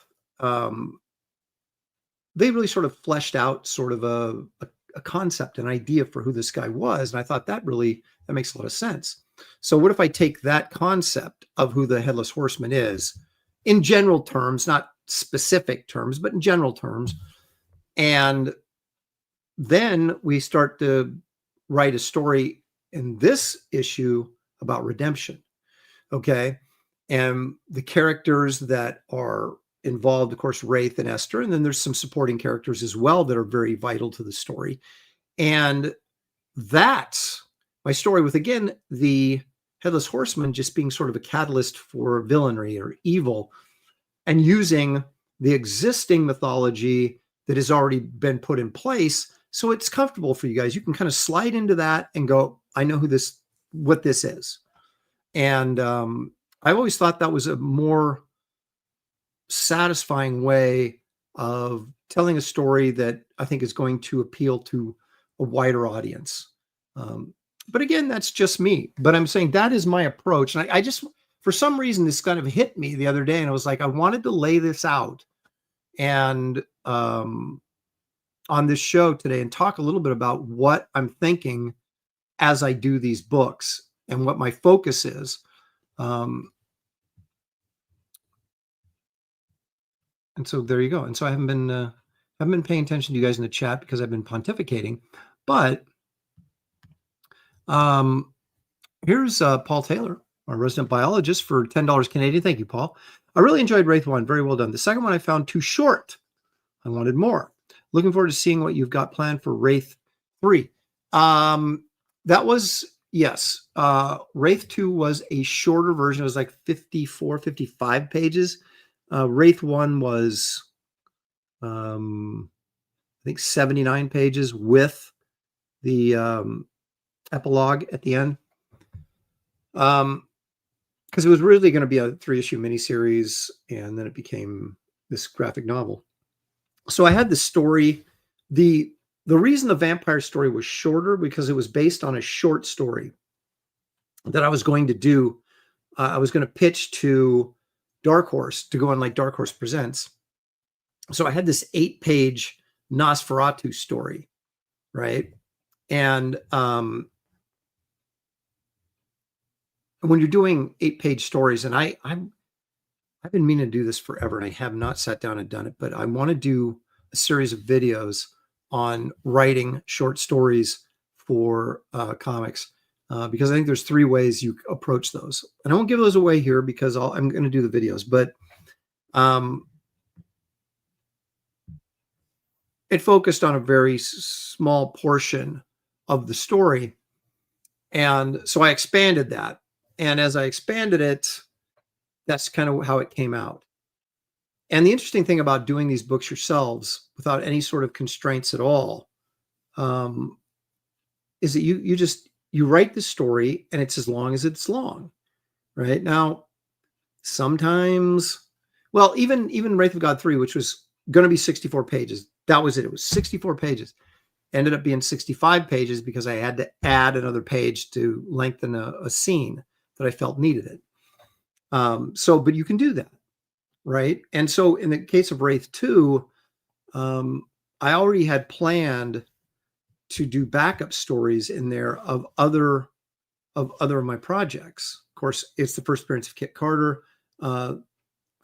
they really sort of fleshed out sort of a concept, an idea for who this guy was, and I thought that makes a lot of sense. So what if I take that concept of who the Headless Horseman is, in general terms, not specific terms, but in general terms, and then we start to write a story in this issue about redemption, okay? And the characters that are involved, of course, Wraith and Esther, and then there's some supporting characters as well that are very vital to the story. And that's my story with, again, the Headless Horseman just being sort of a catalyst for villainy or evil, and using the existing mythology that has already been put in place. So it's comfortable for you guys. You can kind of slide into that and go, I know what this is. And I've always thought that was a more satisfying way of telling a story that I think is going to appeal to a wider audience. But again, that's just me. But I'm saying that is my approach. And I just, for some reason, this kind of hit me the other day. And I was like, I wanted to lay this out and on this show today and talk a little bit about what I'm thinking as I do these books and what my focus is. And so there you go. And so I haven't been paying attention to you guys in the chat because I've been pontificating. But here's Paul Taylor, our resident biologist, for $10 Canadian. Thank you, Paul. I really enjoyed Wraith 1. Very well done. The second one I found too short. I wanted more. Looking forward to seeing what you've got planned for Wraith 3. That was, yes. Wraith 2 was a shorter version. It was like 54, 55 pages. Wraith 1 was, I think, 79 pages with the epilogue at the end. Because it was really going to be a 3-issue miniseries, and then it became this graphic novel. So I had the story. The reason the vampire story was shorter, because it was based on a short story that I was going to do. I was going to pitch to Dark Horse to go on like Dark Horse Presents. So I had this 8-page Nosferatu story, right? And when you're doing 8-page stories, and I've been meaning to do this forever, and I have not sat down and done it, but I want to do a series of videos on writing short stories for comics, because I think there's 3 ways you approach those. And I won't give those away here because I'm going to do the videos, but it focused on a very small portion of the story. And so I expanded that. And as I expanded it, that's kind of how it came out. And the interesting thing about doing these books yourselves without any sort of constraints at all, is that you write the story and it's as long as it's long, right? Now, sometimes, well, even Wraith of God 3, which was going to be 64 pages, that was it. It was 64 pages. Ended up being 65 pages because I had to add another page to lengthen a scene that I felt needed it. But you can do that, right? And so in the case of Wraith 2, I already had planned to do backup stories in there of other of my projects. Of course, it's the first appearance of Kit Carter,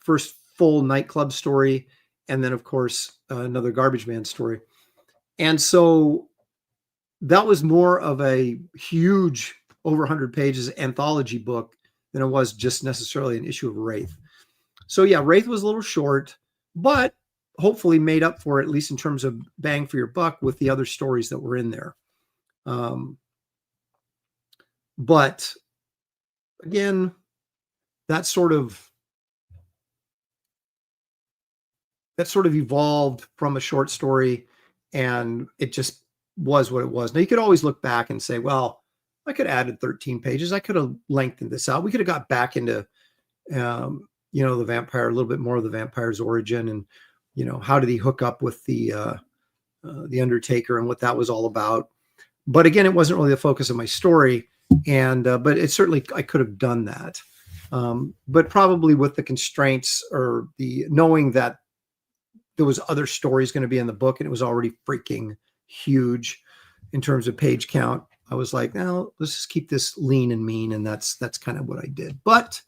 first full nightclub story, and then of course another Garbage Man story. And so that was more of a huge, over 100 pages anthology book than it was just necessarily an issue of Wraith. So yeah, Wraith was a little short, but hopefully made up for it, at least in terms of bang for your buck, with the other stories that were in there. But again, that sort of evolved from a short story, and it just was what it was. Now you could always look back and say, well, I could have added 13 pages. I could have lengthened this out. We could have got back into, the vampire, a little bit more of the vampire's origin, and how did he hook up with the Undertaker and what that was all about. But again, it wasn't really the focus of my story. And but it certainly, I could have done that. But probably with the constraints or the knowing that there was other stories going to be in the book and it was already freaking huge in terms of page count, I was like, no, let's just keep this lean and mean. And that's kind of what I did. But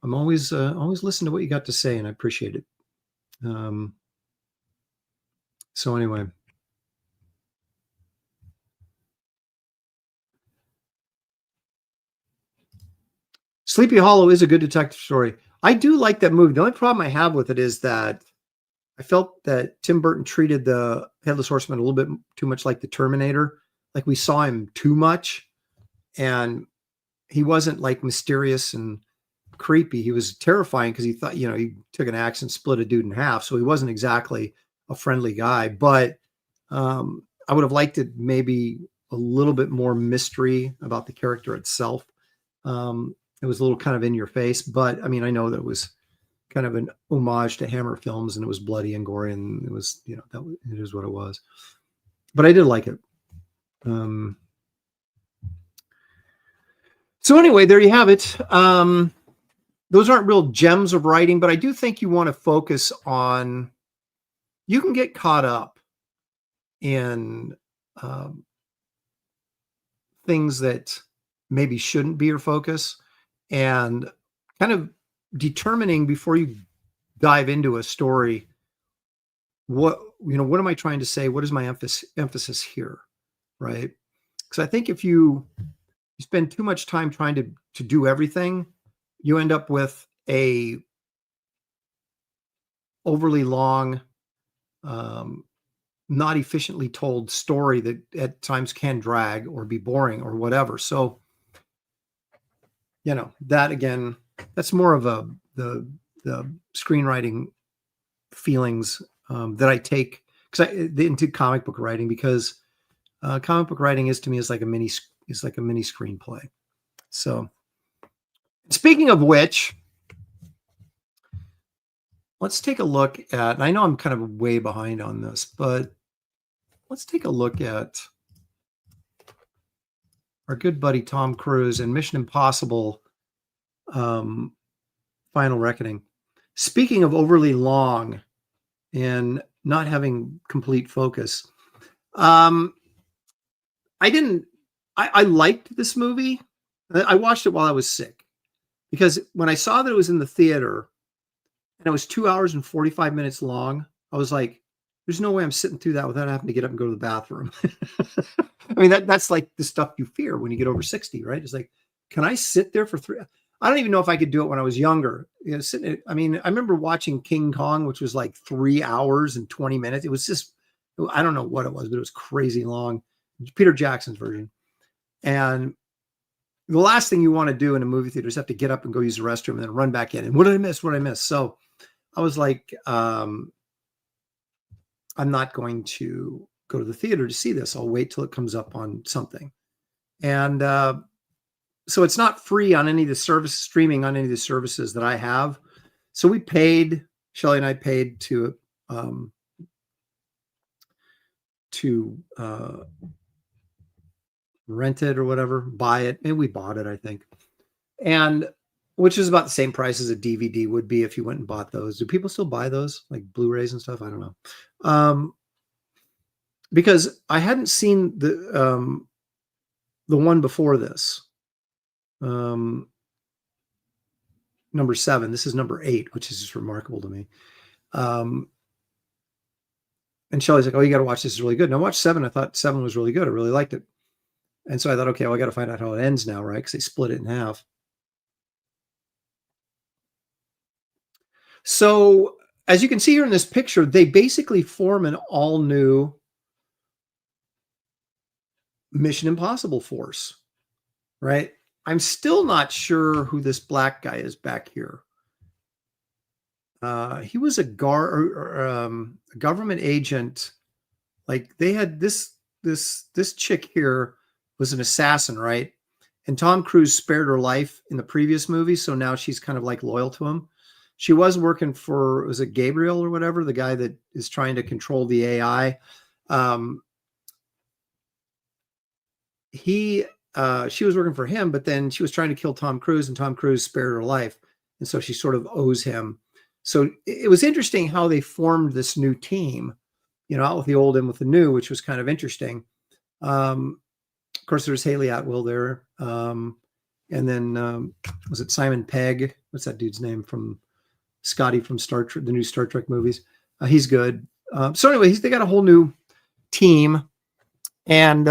I'm always listen to what you got to say, and I appreciate it. So anyway. Sleepy Hollow is a good detective story. I do like that movie. The only problem I have with it is that I felt that Tim Burton treated the Headless Horseman a little bit too much like the Terminator. Like we saw him too much, and he wasn't like mysterious and creepy. He was terrifying because he thought, he took an axe and split a dude in half. So he wasn't exactly a friendly guy, but I would have liked it maybe a little bit more mystery about the character itself. It was a little kind of in your face, but I mean, I know that it was kind of an homage to Hammer films, and it was bloody and gory, and it was, it is what it was. But I did like it. So anyway, there you have it. Those aren't real gems of writing, but I do think you want to focus on, you can get caught up in things that maybe shouldn't be your focus, and kind of determining before you dive into a story, what am I trying to say? What is my emphasis here? Right. Because I think if you spend too much time trying to do everything, you end up with a overly long, not efficiently told story that at times can drag or be boring or whatever. So, that again, that's more of the screenwriting feelings that I take into comic book writing, because comic book writing is to me is like a mini screenplay. So, speaking of which, let's take a look at, and I know I'm kind of way behind on this, but let's take a look at our good buddy Tom Cruise and Mission Impossible Final Reckoning. Speaking of overly long and not having complete focus, I liked this movie. I watched it while I was sick, because when I saw that it was in the theater and it was 2 hours and 45 minutes long, I was like, there's no way I'm sitting through that without having to get up and go to the bathroom. I mean, that's like the stuff you fear when you get over 60, right? It's like, can I sit there for 3? I don't even know if I could do it when I was younger. I remember watching King Kong, which was like 3 hours and 20 minutes. It was just, I don't know what it was, but it was crazy long. Peter Jackson's version. And the last thing you want to do in a movie theater is have to get up and go use the restroom and then run back in. And what did I miss? What did I miss? So I was like, I'm not going to go to the theater to see this. I'll wait till it comes up on something. And so it's not free on any of the streaming on any of the services that I have. So we paid, Shelly and I paid to rent it or whatever, buy it. Maybe we bought it, I think. And which is about the same price as a DVD would be if you went and bought those. Do people still buy those, like Blu-rays and stuff? I don't know. Because I hadn't seen the one before this. Number 7. This is number 8, which is just remarkable to me. And Shelly's like, oh, you got to watch this. It's really good. And I watched 7. I thought 7 was really good. I really liked it. And so I thought, okay, well, I got to find out how it ends now, right? Because they split it in half. So as you can see here in this picture, they basically form an all new Mission Impossible force, right? I'm still not sure who this black guy is back here. He was a government agent. Like they had this chick here was an assassin, right? And Tom Cruise spared her life in the previous movie, so now she's kind of like loyal to him. She was working for, was it Gabriel or whatever, the guy that is trying to control the AI. She was working for him, but then she was trying to kill Tom Cruise, and Tom Cruise spared her life. And so she sort of owes him. So it was interesting how they formed this new team, out with the old and with the new, which was kind of interesting. Of course, there's Haley Atwell there. And then was it Simon Pegg? What's that dude's name from Scotty from Star Trek, the new Star Trek movies? He's good. So anyway, they got a whole new team. And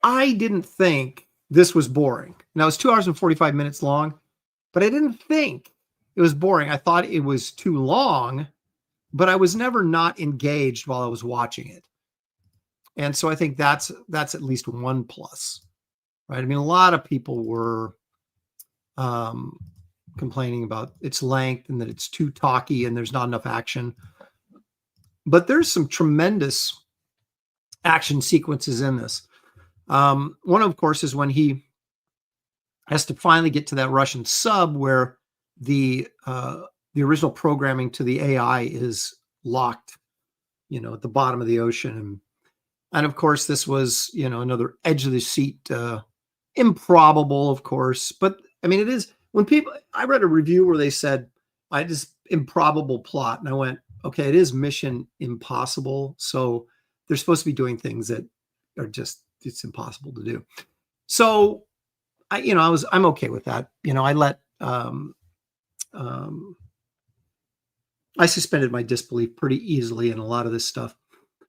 I didn't think this was boring. Now it's 2 hours and 45 minutes long, but I didn't think it was boring. I thought it was too long, but I was never not engaged while I was watching it. And so I think that's at least one plus, right? I mean, a lot of people were complaining about its length and that it's too talky and there's not enough action. But there's some tremendous action sequences in this. One, of course, is when he has to finally get to that Russian sub where the original programming to the AI is locked, at the bottom of the ocean. And of course, this was, another edge of the seat, improbable, of course. But I mean, it is when I read a review where they said, improbable plot. And I went, okay, it is Mission Impossible. So they're supposed to be doing things that are just, it's impossible to do. So I'm okay with that. I suspended my disbelief pretty easily in a lot of this stuff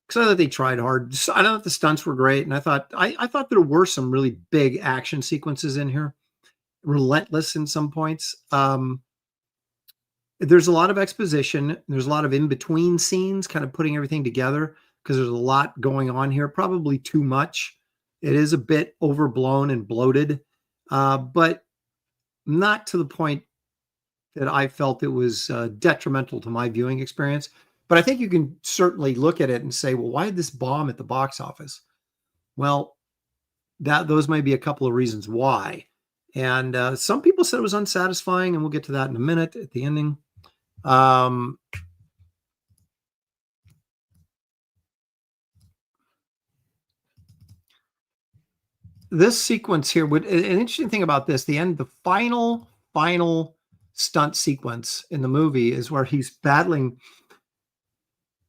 because I thought they tried hard. I thought the stunts were great. And I thought there were some really big action sequences in here, relentless in some points. There's a lot of exposition. There's a lot of in-between scenes, kind of putting everything together because there's a lot going on here, probably too much. It is a bit overblown and bloated, but not to the point that I felt it was detrimental to my viewing experience. But I think you can certainly look at it and say, well, why did this bomb at the box office? Well, those might be a couple of reasons why. And some people said it was unsatisfying, and we'll get to that in a minute at the ending. This sequence here, an interesting thing about this, the end, the final stunt sequence in the movie is where he's battling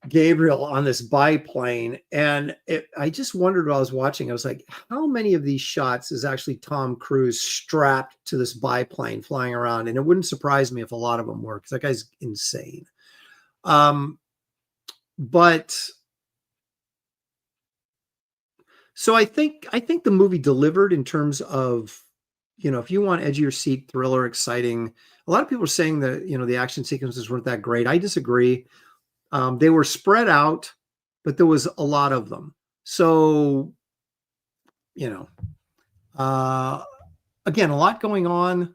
Gabriel on this biplane. And I just wondered while I was watching, I was like, how many of these shots is actually Tom Cruise strapped to this biplane flying around? And it wouldn't surprise me if a lot of them were, because that guy's insane. But so I think the movie delivered in terms of, if you want edge of your seat, thriller, exciting. A lot of people are saying that, the action sequences weren't that great. I disagree. They were spread out, but there was a lot of them. So, again, a lot going on,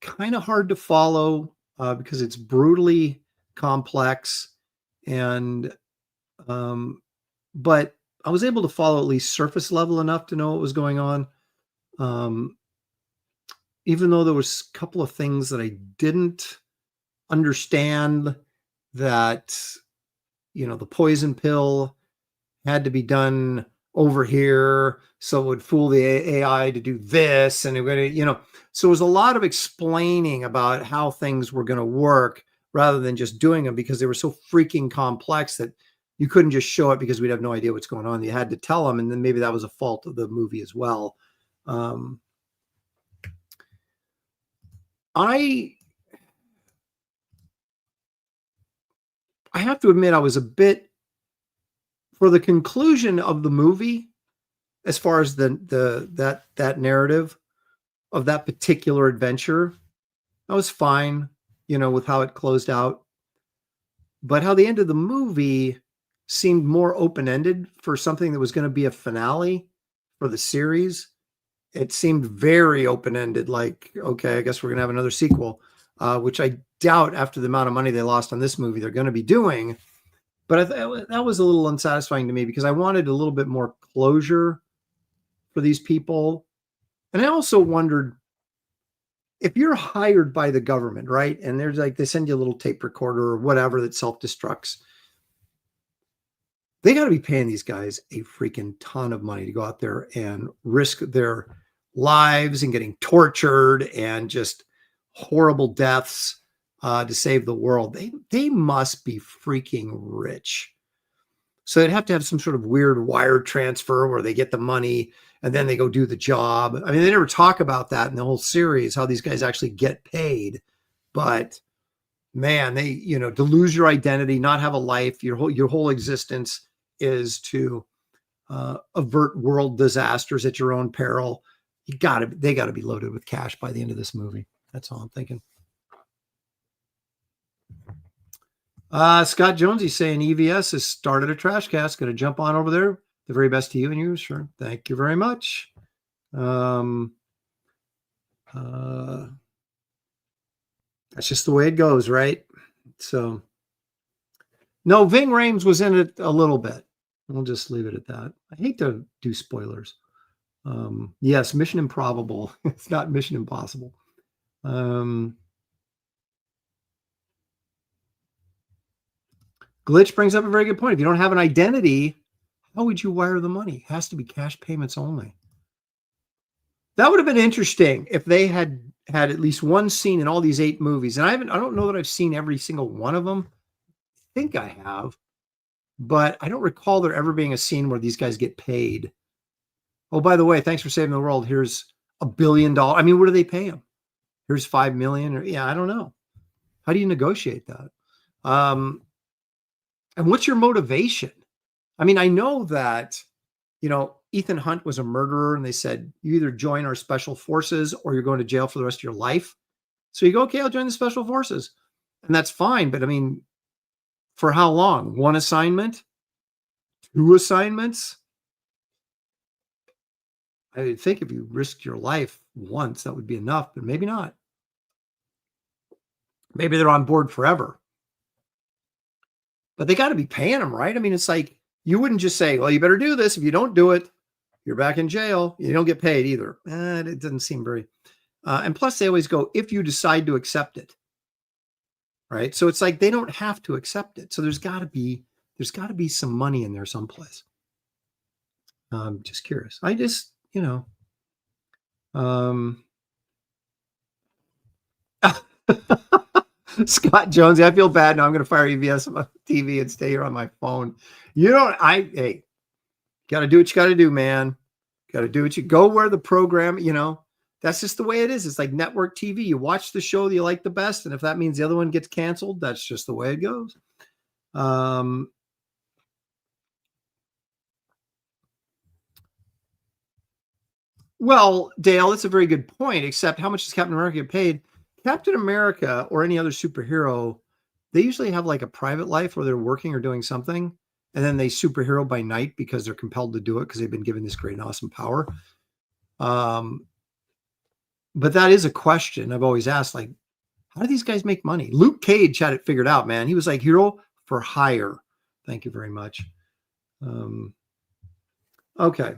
kind of hard to follow because it's brutally complex. And, but I was able to follow at least surface level enough to know what was going on. Even though there was a couple of things that I didn't understand, that, the poison pill had to be done over here, so it would fool the AI to do this. And it would, so it was a lot of explaining about how things were going to work rather than just doing them, because they were so freaking complex that you couldn't just show it because we'd have no idea what's going on. You had to tell them. And then maybe that was a fault of the movie as well. I have to admit, I was a bit, for the conclusion of the movie, as far as that narrative of that particular adventure, I was fine, with how it closed out. But how the end of the movie seemed more open-ended for something that was going to be a finale for the series. It seemed very open-ended, like, okay, I guess we're going to have another sequel, which I doubt after the amount of money they lost on this movie they're going to be doing. But that was a little unsatisfying to me because I wanted a little bit more closure for these people. And I also wondered, if you're hired by the government, right? And there's like, they send you a little tape recorder or whatever that self-destructs. They got to be paying these guys a freaking ton of money to go out there and risk their lives and getting tortured and just horrible deaths to save the world. They must be freaking rich. So they'd have to have some sort of weird wire transfer where they get the money and then they go do the job. I mean, they never talk about that in the whole series, how these guys actually get paid. But man, they, to lose your identity, not have a life, your whole existence is to avert world disasters at your own peril. They got to be loaded with cash by the end of this movie. That's all I'm thinking. Scott Jones, he's saying EVS has started a trash cast. Going to jump on over there. The very best to you and you. Sure. Thank you very much. That's just the way it goes, right? So, no, Ving Rhames was in it a little bit. We'll just leave it at that. I hate to do spoilers. Yes, Mission Improbable. It's not Mission Impossible. Glitch brings up a very good point. If you don't have an identity, how would you wire the money? It has to be cash payments only. That would have been interesting if they had at least one scene in all these 8 movies. And I don't know that I've seen every single one of them. I think I have, but I don't recall there ever being a scene where these guys get paid. Oh, by the way, thanks for saving the world. Here's $1 billion. I mean, what do they pay them? Here's 5 million. Or I don't know. How do you negotiate that? And what's your motivation? I mean, I know that, Ethan Hunt was a murderer and they said, you either join our special forces or you're going to jail for the rest of your life. So you go, okay, I'll join the special forces. And that's fine. But I mean, for how long? 1 assignment? 2 assignments? I would think if you risked your life once, that would be enough, but maybe not. Maybe they're on board forever. But they got to be paying them, right? I mean, it's like, you wouldn't just say, well, you better do this. If you don't do it, you're back in jail. You don't get paid either. It doesn't seem very, and plus they always go, if you decide to accept it, right? So it's like, they don't have to accept it. So there's got to be some money in there someplace. I'm just curious. I just, Scott Jones, I feel bad now. I'm going to fire EVS on my TV and stay here on my phone. Hey, got to do what you got to do, man. Got to do what you go where the program, that's just the way it is. It's like network TV. You watch the show that you like the best. And if that means the other one gets canceled, that's just the way it goes. Well, Dale, that's a very good point, except how much does Captain America get paid? Captain America or any other superhero, they usually have like a private life where they're working or doing something. And then they superhero by night because they're compelled to do it because they've been given this great and awesome power. But that is a question I've always asked, like, how do these guys make money? Luke Cage had it figured out, man. He was like hero for hire. Thank you very much. Okay.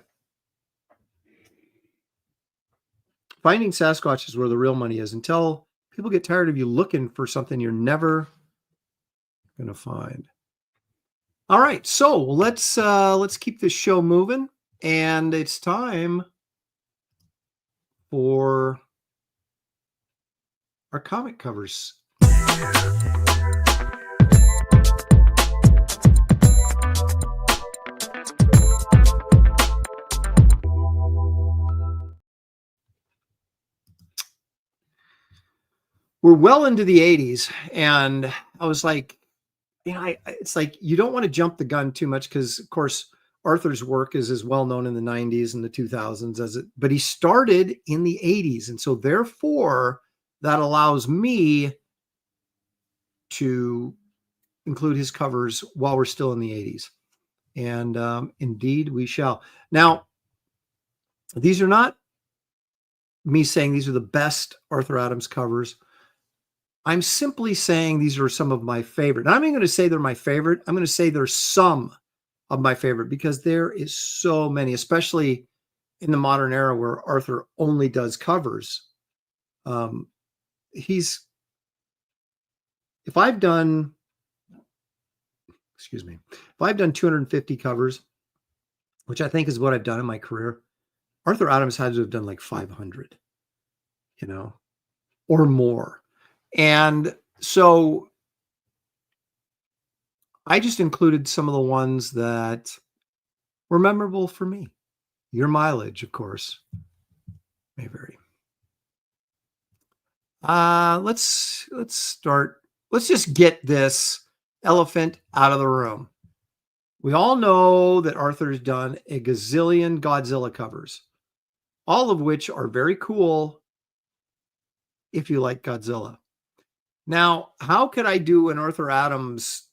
Finding Sasquatch is where the real money is. Until people get tired of you looking for something you're never going to find. All right, so let's keep this show moving, and it's time for our comic covers. We're well into the 80s, and I was like, it's like you don't want to jump the gun too much because, of course, Arthur's work is as well known in the 90s and the 2000s but he started in the 80s, and so therefore that allows me to include his covers while we're still in the 80s, and indeed we shall. Now, these are not me saying these are the best Arthur Adams covers. I'm simply saying these are some of my favorite. Now, I'm not going to say they're my favorite. I'm going to say they're some of my favorite because there is so many, especially in the modern era where Arthur only does covers. If I've done 250 covers, which I think is what I've done in my career, Arthur Adams had to have done like 500, or more. And so I just included some of the ones that were memorable for me. Your mileage, of course, may vary. Let's start. Let's just get this elephant out of the room. We all know that Arthur's done a gazillion Godzilla covers, all of which are very cool if you like Godzilla. Now, how could I do an Arthur Adams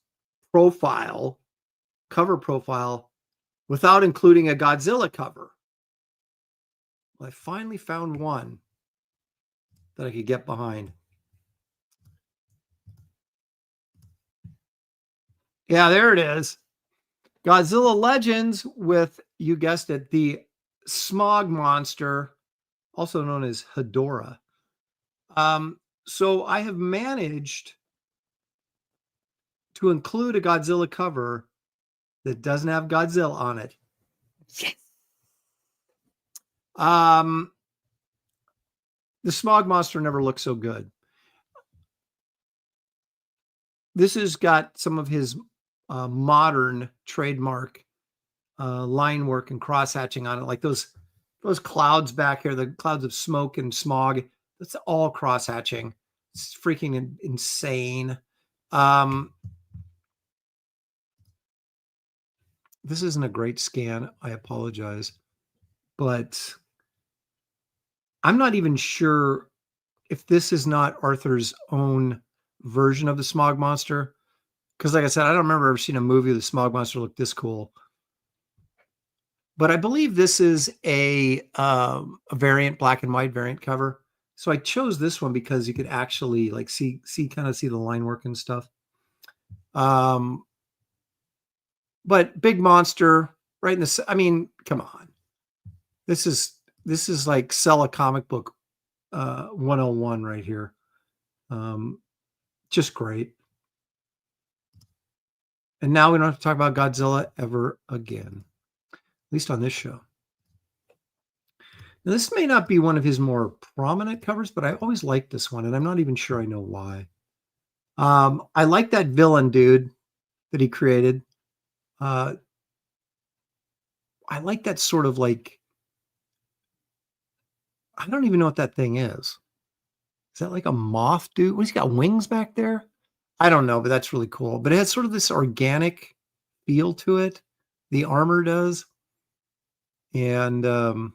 cover profile, without including a Godzilla cover? Well, I finally found one that I could get behind. Yeah, there it is. Godzilla Legends with, you guessed it, the smog monster, also known as Hedorah. So I have managed to include a Godzilla cover that doesn't have Godzilla on it. Yes. The smog monster never looked so good. This has got some of his modern trademark line work and cross hatching on it, like those clouds back here, the clouds of smoke and smog. That's all cross hatching. It's freaking insane. This isn't a great scan. I apologize, but I'm not even sure if this is not Arthur's own version of the smog monster. Because like I said, I don't remember ever seeing a movie where the smog monster looked this cool. But I believe this is a variant, black and white variant cover. So I chose this one because you could actually like see the line work and stuff. But big monster, right in the, I mean, come on. This is like sell a comic book 101 right here. Just great. And now we don't have to talk about Godzilla ever again, at least on this show. Now, this may not be one of his more prominent covers, but I always liked this one, and I'm not even sure I know why. I like that villain dude that he created. I like that sort of like, I don't even know what that thing is. Is that like a moth dude? He's got wings back there? I don't know, but that's really cool. But it has sort of this organic feel to it. The armor does. And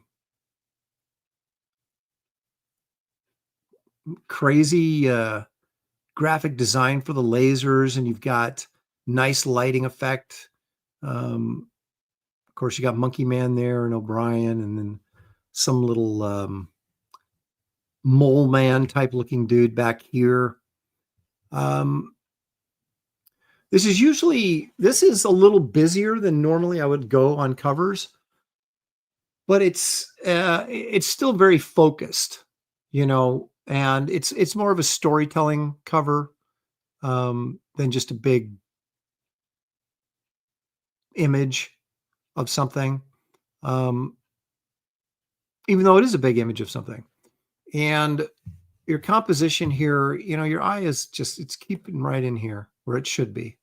crazy graphic design for the lasers. And you've got nice lighting effect. Of course, you got Monkey Man there and O'Brien, and then some little mole man type looking dude back here. This is a little busier than normally I would go on covers, but it's still very focused, and it's more of a storytelling cover than just a big image of something. Even though it is a big image of something. And your composition here, your eye is it's keeping right in here where it should be.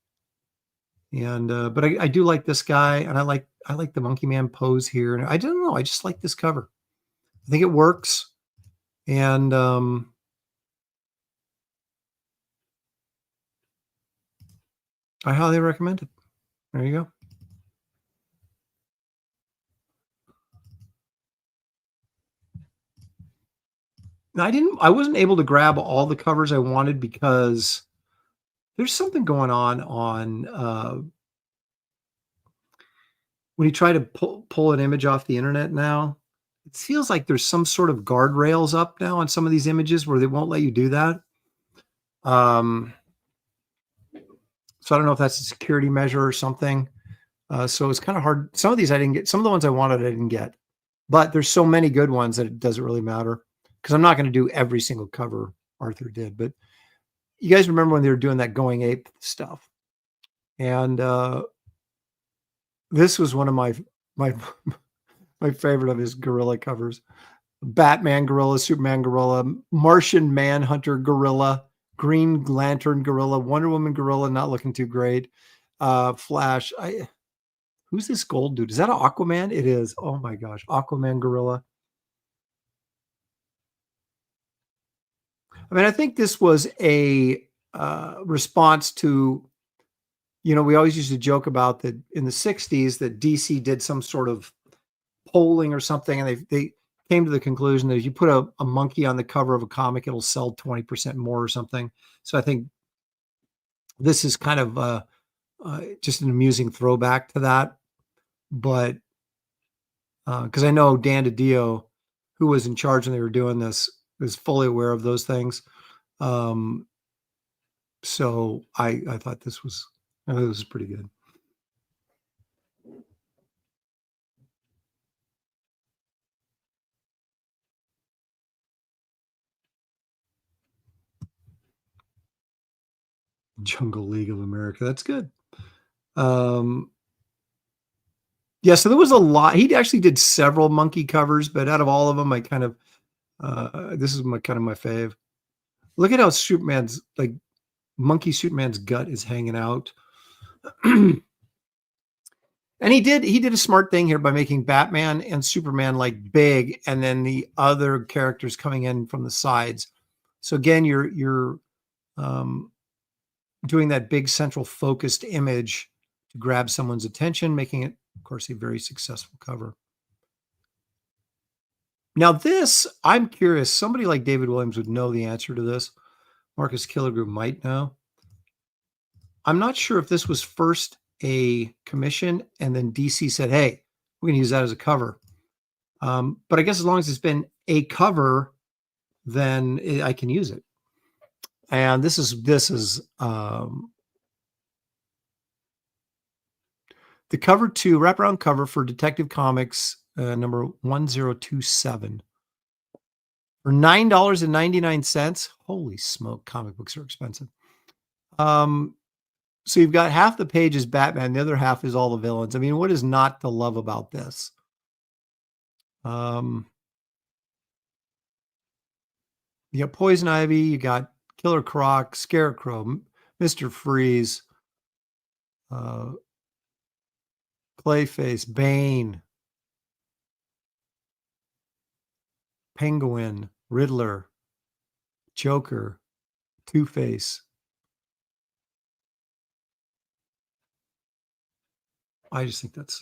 And but I do like this guy, and I like the Monkey Man pose here. And I don't know, I just like this cover. I think it works. And I highly recommend it. There you go. I wasn't able to grab all the covers I wanted because there's something going on when you try to pull an image off the internet now. It feels like there's some sort of guardrails up now on some of these images where they won't let you do that. So I don't know if that's a security measure or something. So it's kind of hard. Some of these I didn't get. Some of the ones I wanted I didn't get. But there's so many good ones that it doesn't really matter. because I'm not going to do every single cover Arthur did, but you guys remember when they were doing that Going Ape stuff? And this was one of my my favorite of his gorilla covers. Batman gorilla, Superman gorilla, Martian Manhunter gorilla, Green Lantern gorilla, Wonder Woman gorilla, not looking too great. Flash. Who's this gold dude? Is that an Aquaman? It is. Oh my gosh. Aquaman gorilla. I mean, I think this was a response to, we always used to joke about that in the 60s that DC did some sort of polling or something, and they came to the conclusion that if you put a monkey on the cover of a comic, it'll sell 20% more or something. So I think this is kind of just an amusing throwback to that. But because I know Dan DiDio, who was in charge when they were doing this, was fully aware of those things. So I thought this was pretty good. Jungle League of America. That's good. Yeah, so there was a lot. He actually did several monkey covers, but out of all of them, I kind of this is my fave. Look at how Superman's monkey Superman's gut is hanging out. And he did a smart thing here by making Batman and Superman big, and then the other characters coming in from the sides. So again, you're doing that big central focused image to grab someone's attention, making it, of course, a very successful cover. Now this, I'm curious, somebody like David Williams would know the answer to this. Marcus Killigrew might know. I'm not sure if this was first a commission and then DC said, hey, we're going to use that as a cover. But I guess as long as it's been a cover, then I can use it. And this is the cover 2 wraparound cover for Detective Comics number 1027 for $9.99. Holy smoke, comic books are expensive. So you've got half the page is Batman, the other half is all the villains. I mean, what is not to love about this? You got Poison Ivy, you got Killer Croc, Scarecrow, Mr. Freeze, Clayface, Bane, Penguin, Riddler, Joker, Two-Face. I just think that's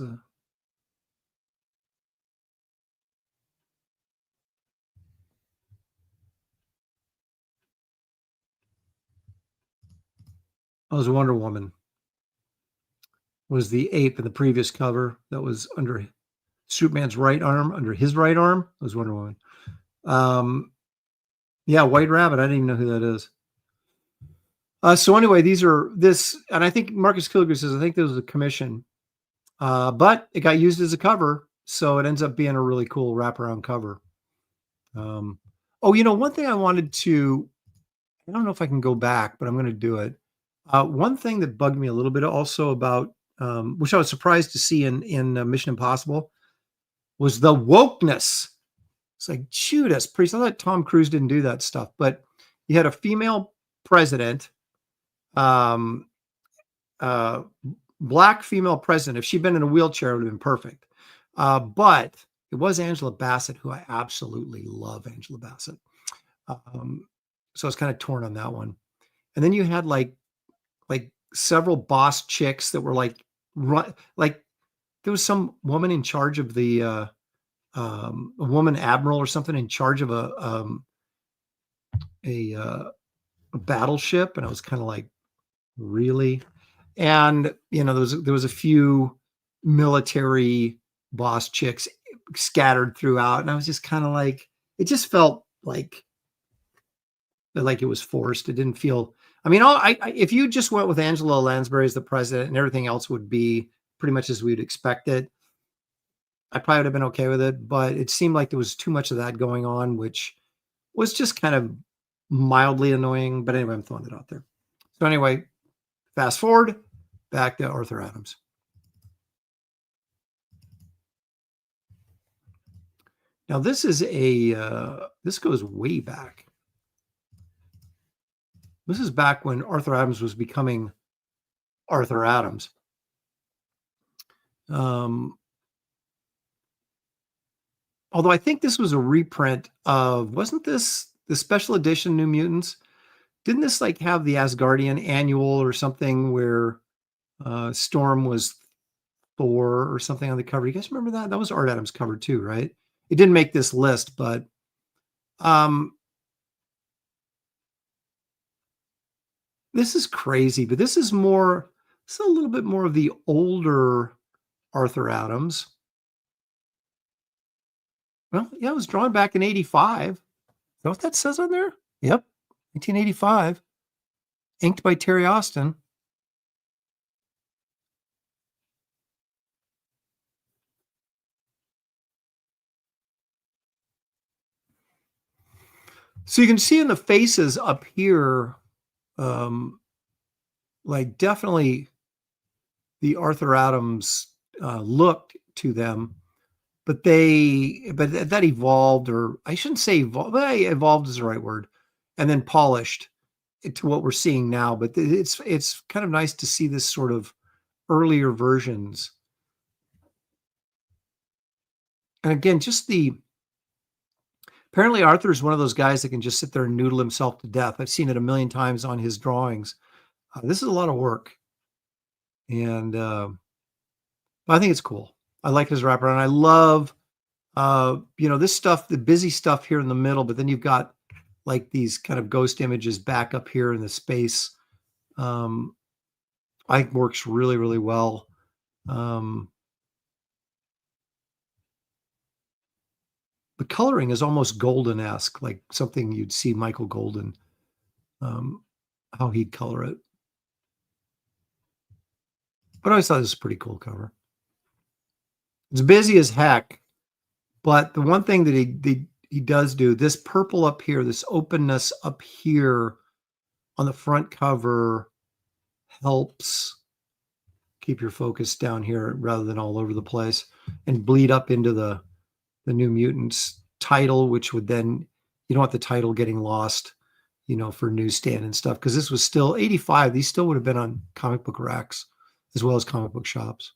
was Wonder Woman. Was the ape in the previous cover that was under Superman's right arm, under his right arm? Was Wonder Woman. Yeah, White Rabbit. I didn't even know who that is. So anyway, and I think Marcus Killigrew says, I think this was a commission, but it got used as a cover. So it ends up being a really cool wraparound cover. One thing I wanted to, I don't know if I can go back, but I'm going to do it. One thing that bugged me a little bit also about, which I was surprised to see in Mission Impossible, was the wokeness. It's like Judas Priest. I thought Tom Cruise didn't do that stuff, but you had a female president, black female president. If she'd been in a wheelchair, it would have been perfect. But it was Angela Bassett, who I absolutely love Angela Bassett. So I was kind of torn on that one. And then you had like several boss chicks that were there was some woman in charge of the a woman admiral or something in charge of a battleship, and I was kind of like, really? And there was a few military boss chicks scattered throughout, and I was just kind of like, it just felt like it was forced. It didn't feel. I mean, if you just went with Angela Lansbury as the president and everything else would be pretty much as we'd expect it, I probably would have been okay with it. But it seemed like there was too much of that going on, which was just kind of mildly annoying. But anyway, I'm throwing it out there. So anyway, fast forward back to Arthur Adams. Now this is this goes way back. This is back when Arthur Adams was becoming Arthur Adams. Although I think this was a reprint of, wasn't this the special edition New Mutants? Didn't this like have the Asgardian annual or something where Storm was Thor or something on the cover? You guys remember that? That was Art Adams' cover too, right? It didn't make this list, but this is crazy. But this is a little bit more of the older Arthur Adams. Well, yeah, it was drawn back in 85. Is that what that says on there? Yep, 1985. Inked by Terry Austin. So you can see in the faces up here, like definitely the Arthur Adams look to them, but that evolved, or I shouldn't say evolved, but evolved is the right word, and then polished to what we're seeing now. But it's kind of nice to see this sort of earlier versions. And again, apparently Arthur is one of those guys that can just sit there and noodle himself to death. I've seen it a million times on his drawings. This is a lot of work. And I think it's cool. I like his wraparound. And I love, this stuff, the busy stuff here in the middle, but then you've got like these kind of ghost images back up here in the space. I think works really, really well. The coloring is almost Golden-esque, like something you'd see Michael Golden, how he'd color it. But I always thought this was a pretty cool cover. It's busy as heck, but the one thing that he does do, this purple up here, this openness up here on the front cover helps keep your focus down here rather than all over the place and bleed up into the New Mutants title, which would then, you don't want the title getting lost, for newsstand and stuff. Because this was still 85. These still would have been on comic book racks as well as comic book shops.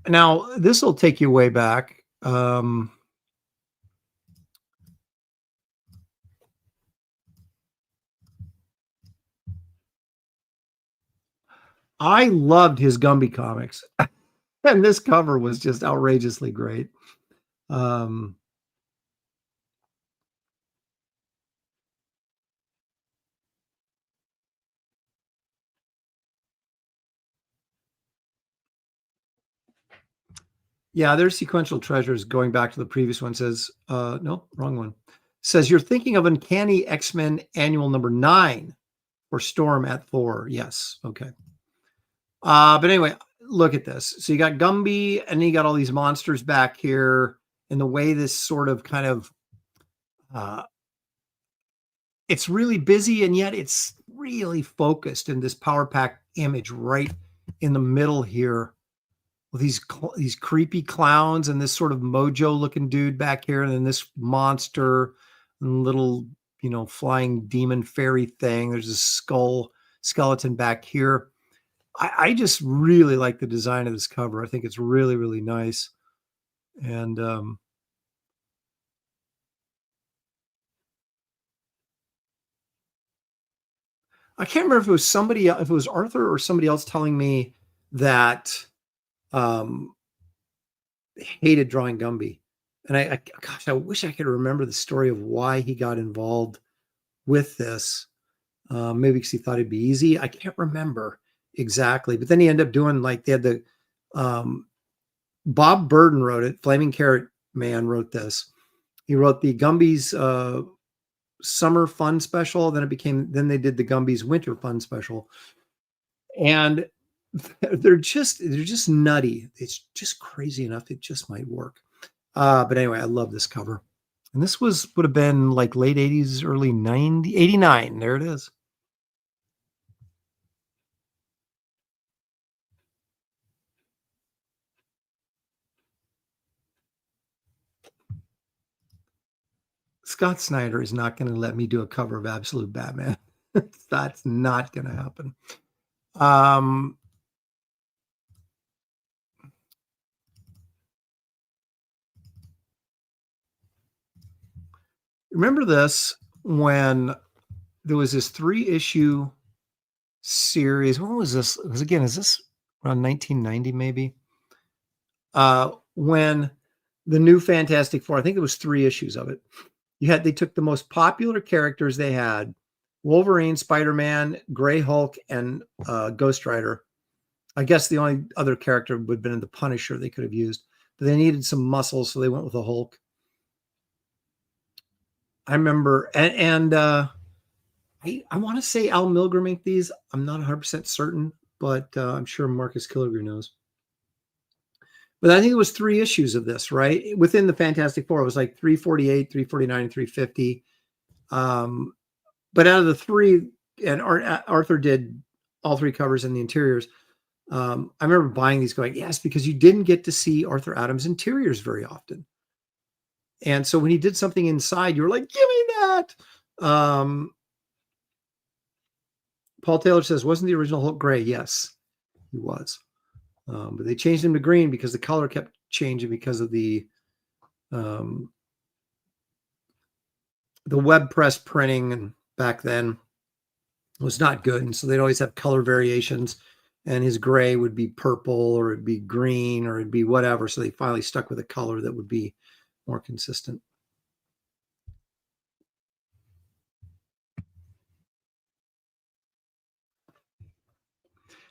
Now, this will take you way back. I loved his Gumby comics, and this cover was just outrageously great. Yeah, there's Sequential Treasures. Going back to the previous one, says, no, wrong one. Says, you're thinking of Uncanny X-Men Annual number 9 for Storm at Thor. Yes, okay. But anyway, look at this. So you got Gumby, and then you got all these monsters back here, and the way this sort of kind of, it's really busy, and yet it's really focused in this power pack image right in the middle here with these creepy clowns and this sort of Mojo looking dude back here, and then this monster and little, flying demon fairy thing. There's a skeleton back here. I just really like the design of this cover. I think it's really, really nice. And I can't remember if it was if it was Arthur or somebody else telling me that hated drawing Gumby. And gosh, I wish I could remember the story of why he got involved with this. Maybe because he thought it'd be easy. I can't remember exactly, but then he ended up doing, like, they had the Bob Burden wrote it. Flaming Carrot Man wrote this. He wrote the Gumby's summer fun special. Then they did the Gumby's winter fun special. And they're just nutty. It's just crazy enough. It just might work. But anyway, I love this cover. And this would have been like late 80s, early 90, 89. There it is. Scott Snyder is not going to let me do a cover of Absolute Batman. That's not going to happen. Remember this when there was this 3-issue series. When was this? Is this around 1990 maybe? When the new Fantastic Four, I think it was 3 issues of it. They took the most popular characters they had, Wolverine, Spider-Man, Gray Hulk, and Ghost Rider. I guess the only other character would have been the Punisher they could have used, but they needed some muscle, so they went with the Hulk. I remember, and I want to say Al Milgrom inked these. I'm not 100% certain, but I'm sure Marcus Killigrew knows. But I think it was 3 issues of this, right? Within the Fantastic Four, it was like 348, 349, and 350. But out of the 3, and Arthur did all 3 covers and the interiors. I remember buying these going, yes, because you didn't get to see Arthur Adams' interiors very often. And so when he did something inside, you were like, give me that. Paul Taylor says, wasn't the original Hulk gray? Yes, he was. But they changed him to green because the color kept changing because of the web press printing, and back then was not good. And so they'd always have color variations, and his gray would be purple, or it'd be green, or it'd be whatever. So they finally stuck with a color that would be more consistent.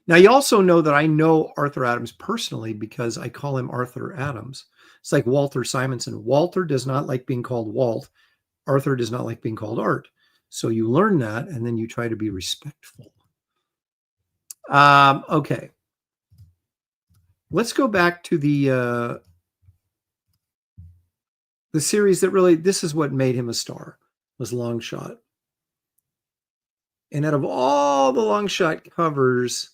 Now, you also know that I know Arthur Adams personally because I call him Arthur Adams. It's like Walter Simonson. Walter does not like being called Walt. Arthur does not like being called Art. So you learn that, and then you try to be respectful. Okay. Let's go back to the series that really, this is what made him a star, was Long Shot. And out of all the Long Shot covers,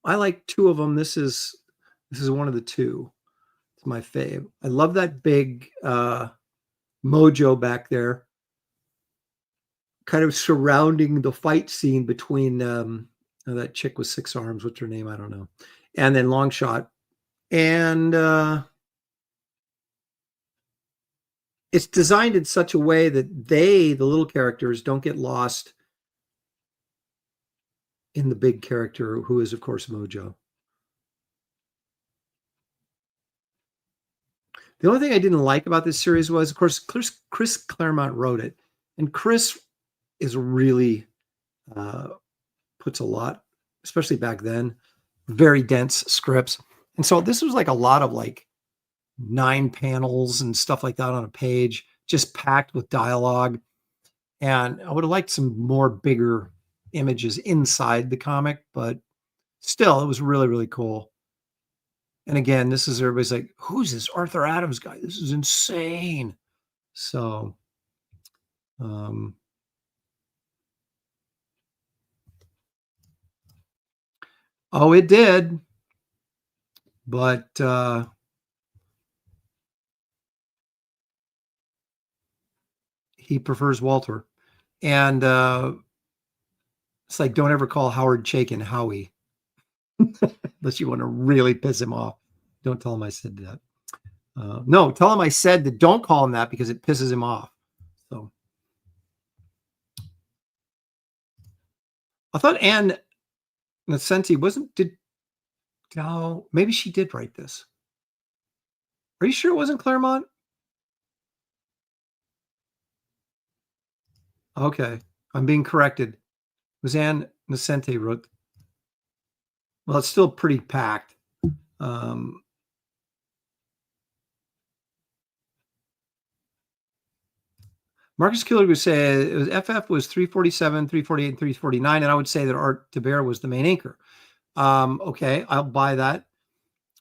I like 2 of them. This is one of the 2. It's my fave. I love that big mojo back there, kind of surrounding the fight scene between that chick with 6 arms. What's her name? I don't know. And then Long Shot. And it's designed in such a way that the little characters, don't get lost in the big character, who is, of course, Mojo. The only thing I didn't like about this series was, of course, Chris Claremont wrote it. And Chris is really puts a lot, especially back then, very dense scripts. And so this was like a lot of like 9 panels and stuff like that on a page, just packed with dialogue. And I would have liked some more bigger images inside the comic, but still, it was really, really cool. And again, this is, everybody's like, who's this Arthur Adams guy? This is insane. So, oh, it did. But he prefers Walter. And it's like, don't ever call Howard Chaykin Howie. Unless you want to really piss him off. Don't tell him I said that. No, tell him I said that don't call him that because it pisses him off. So I thought Anne Nocenti maybe she did write this. Are you sure it wasn't Claremont? Okay, I'm being corrected. It was Anne Nocenti wrote. Well, it's still pretty packed. Marcus Killer would say it was FF was 347, 348, and 349, and I would say that Art DeBear was the main anchor. Okay, I'll buy that.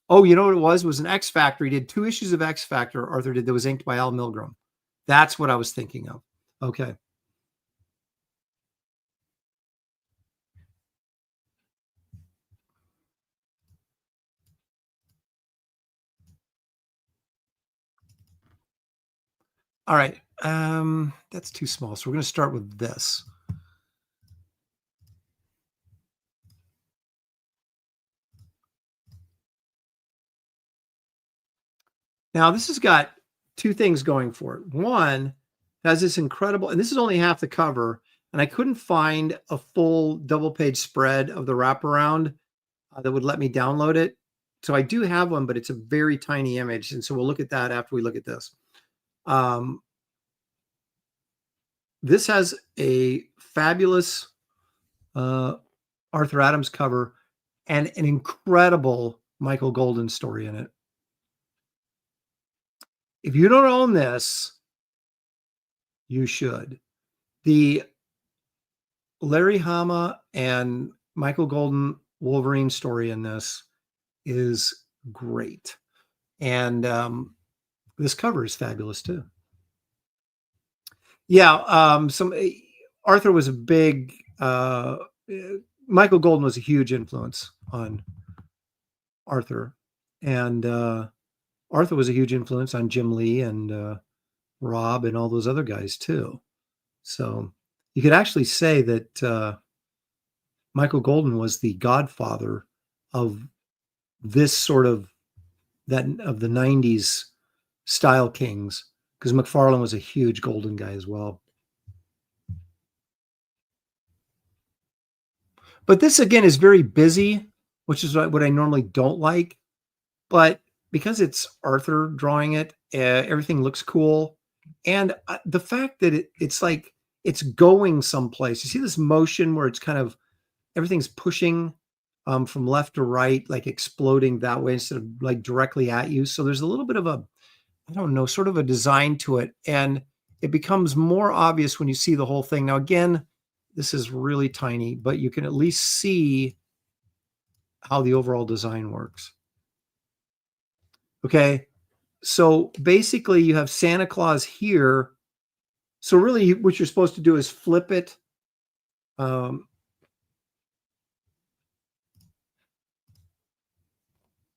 Oh, you know what it was? It was an X Factor. He did 2 issues of X Factor. Arthur did that was inked by Al Milgrom. That's what I was thinking of. Okay. All right. That's too small. So we're going to start with this. Now, this has got 2 things going for it. One, it has this incredible, and this is only half the cover, and I couldn't find a full double-page spread of the wraparound that would let me download it. So I do have one, but it's a very tiny image, and so we'll look at that after we look at this. This has a fabulous Arthur Adams cover and an incredible Michael Golden story in it. If you don't own this, you should. The Larry Hama and Michael Golden Wolverine story in this is great. And this cover is fabulous too. Yeah, Arthur was a big, Michael Golden was a huge influence on Arthur. And Arthur was a huge influence on Jim Lee and Rob and all those other guys too. So you could actually say that Michael Golden was the godfather of this sort of the 90s style kings, because McFarlane was a huge Golden guy as well. But this again is very busy, which is what I normally don't like. But because it's Arthur drawing it, everything looks cool. And the fact that it's like it's going someplace. You see this motion where it's kind of everything's pushing from left to right, like exploding that way instead of like directly at you. So there's a little bit of a, I don't know, sort of a design to it. And it becomes more obvious when you see the whole thing. Now, again, this is really tiny, but you can at least see how the overall design works. Okay. So basically you have Santa Claus here. So really what you're supposed to do is flip it. Hang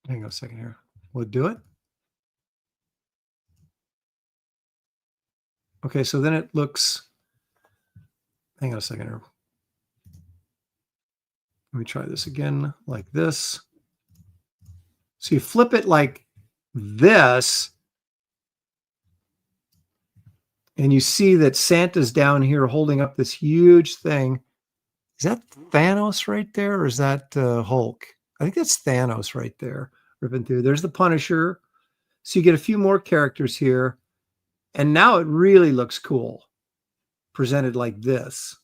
on a second here. We'll do it. Okay, so then it looks, hang on a second here. Let me try this again, like this. So you flip it like this, and you see that Santa's down here holding up this huge thing. Is that Thanos right there, or is that Hulk? I think that's Thanos right there, ripping through. There's the Punisher. So you get a few more characters here. And now it really looks cool, presented like this.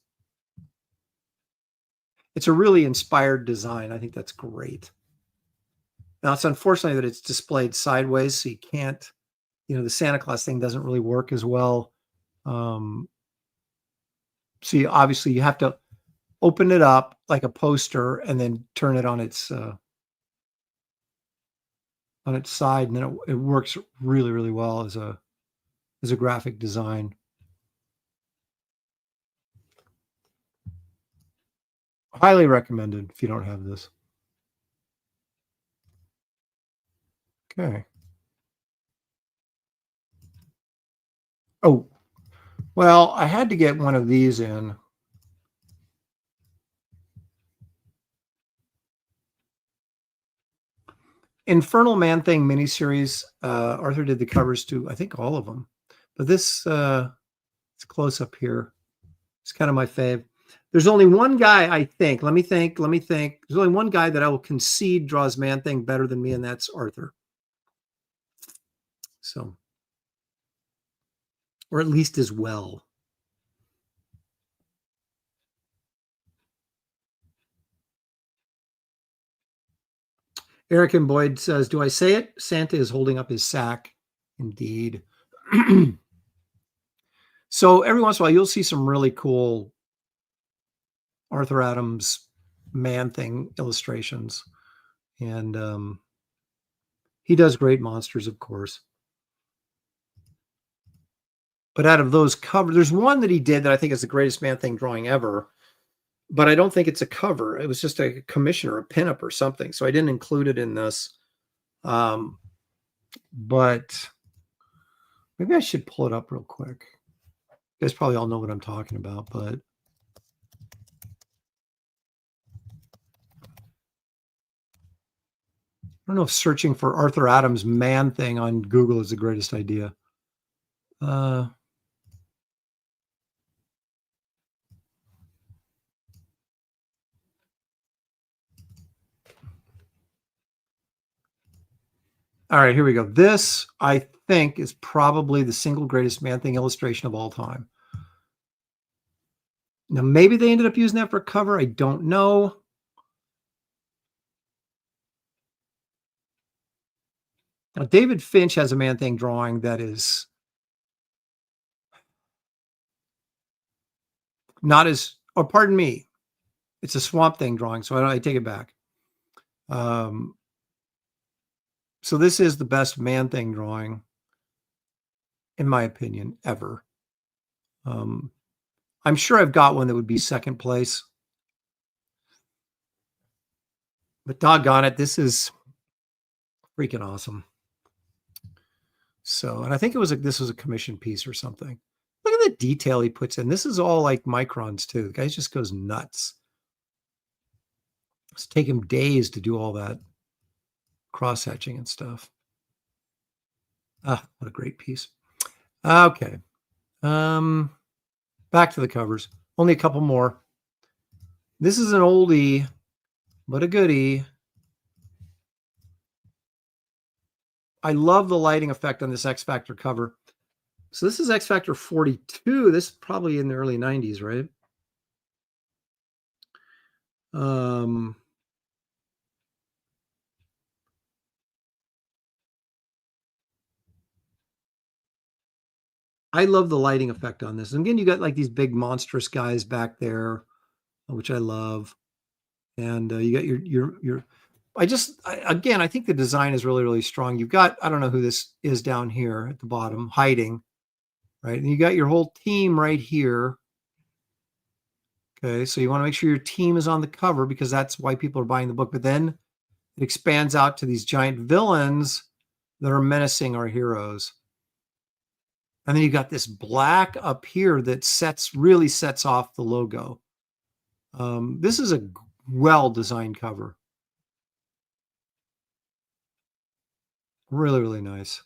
It's a really inspired design. I think that's great. Now, it's unfortunate that it's displayed sideways, so you can't, the Santa Claus thing doesn't really work as well. So obviously you have to open it up like a poster and then turn it on its side, and then it works really, really well as a graphic design. Highly recommended if you don't have this. Okay. Oh, well, I had to get one of these in. Infernal Man Thing miniseries. Arthur did the covers to, I think, all of them. But this, it's close up here. It's kind of my fave. There's only one guy, I think. Let me think. There's only one guy that I will concede draws Man Thing better than me, and that's Arthur. So, or at least as well. Eric and Boyd says, do I say it? Santa is holding up his sack. Indeed. So every once in a while, you'll see some really cool Arthur Adams Man-Thing illustrations. And he does great monsters, of course. But out of those covers, there's one that he did that I think is the greatest Man-Thing drawing ever. But I don't think it's a cover. It was just a commission or a pinup or something. So I didn't include it in this. But maybe I should pull it up real quick. You guys probably all know what I'm talking about, but I don't know if searching for Arthur Adams Man-Thing on Google is the greatest idea. All right, here we go. This, I think, is probably the single greatest Man-Thing illustration of all time. Now, maybe they ended up using that for a cover. I don't know. Now, David Finch has a Man-Thing drawing that is not as, or pardon me, it's a Swamp Thing drawing, so I take it back. So this is the best Man-Thing drawing, in my opinion, ever. I'm sure I've got one that would be second place. But doggone it, this is freaking awesome. So, and I think this was a commission piece or something. Look at the detail he puts in. This is all like microns too. The guy just goes nuts. It's take him days to do all that cross-hatching and stuff. Ah, what a great piece. Okay. Back to the covers. Only a couple more. This is an oldie, but a goodie. I love the lighting effect on this X Factor cover. So this is X Factor 42. This is probably in the early 90s, right? I love the lighting effect on this. And again, you got like these big monstrous guys back there, which I love. And you got your again, I think the design is really, really strong. You've got, I don't know who this is down here at the bottom, hiding, right? And you got your whole team right here. Okay, so you want to make sure your team is on the cover because that's why people are buying the book. But then it expands out to these giant villains that are menacing our heroes. And then you got this black up here that really sets off the logo. This is a well-designed cover. Really, really nice.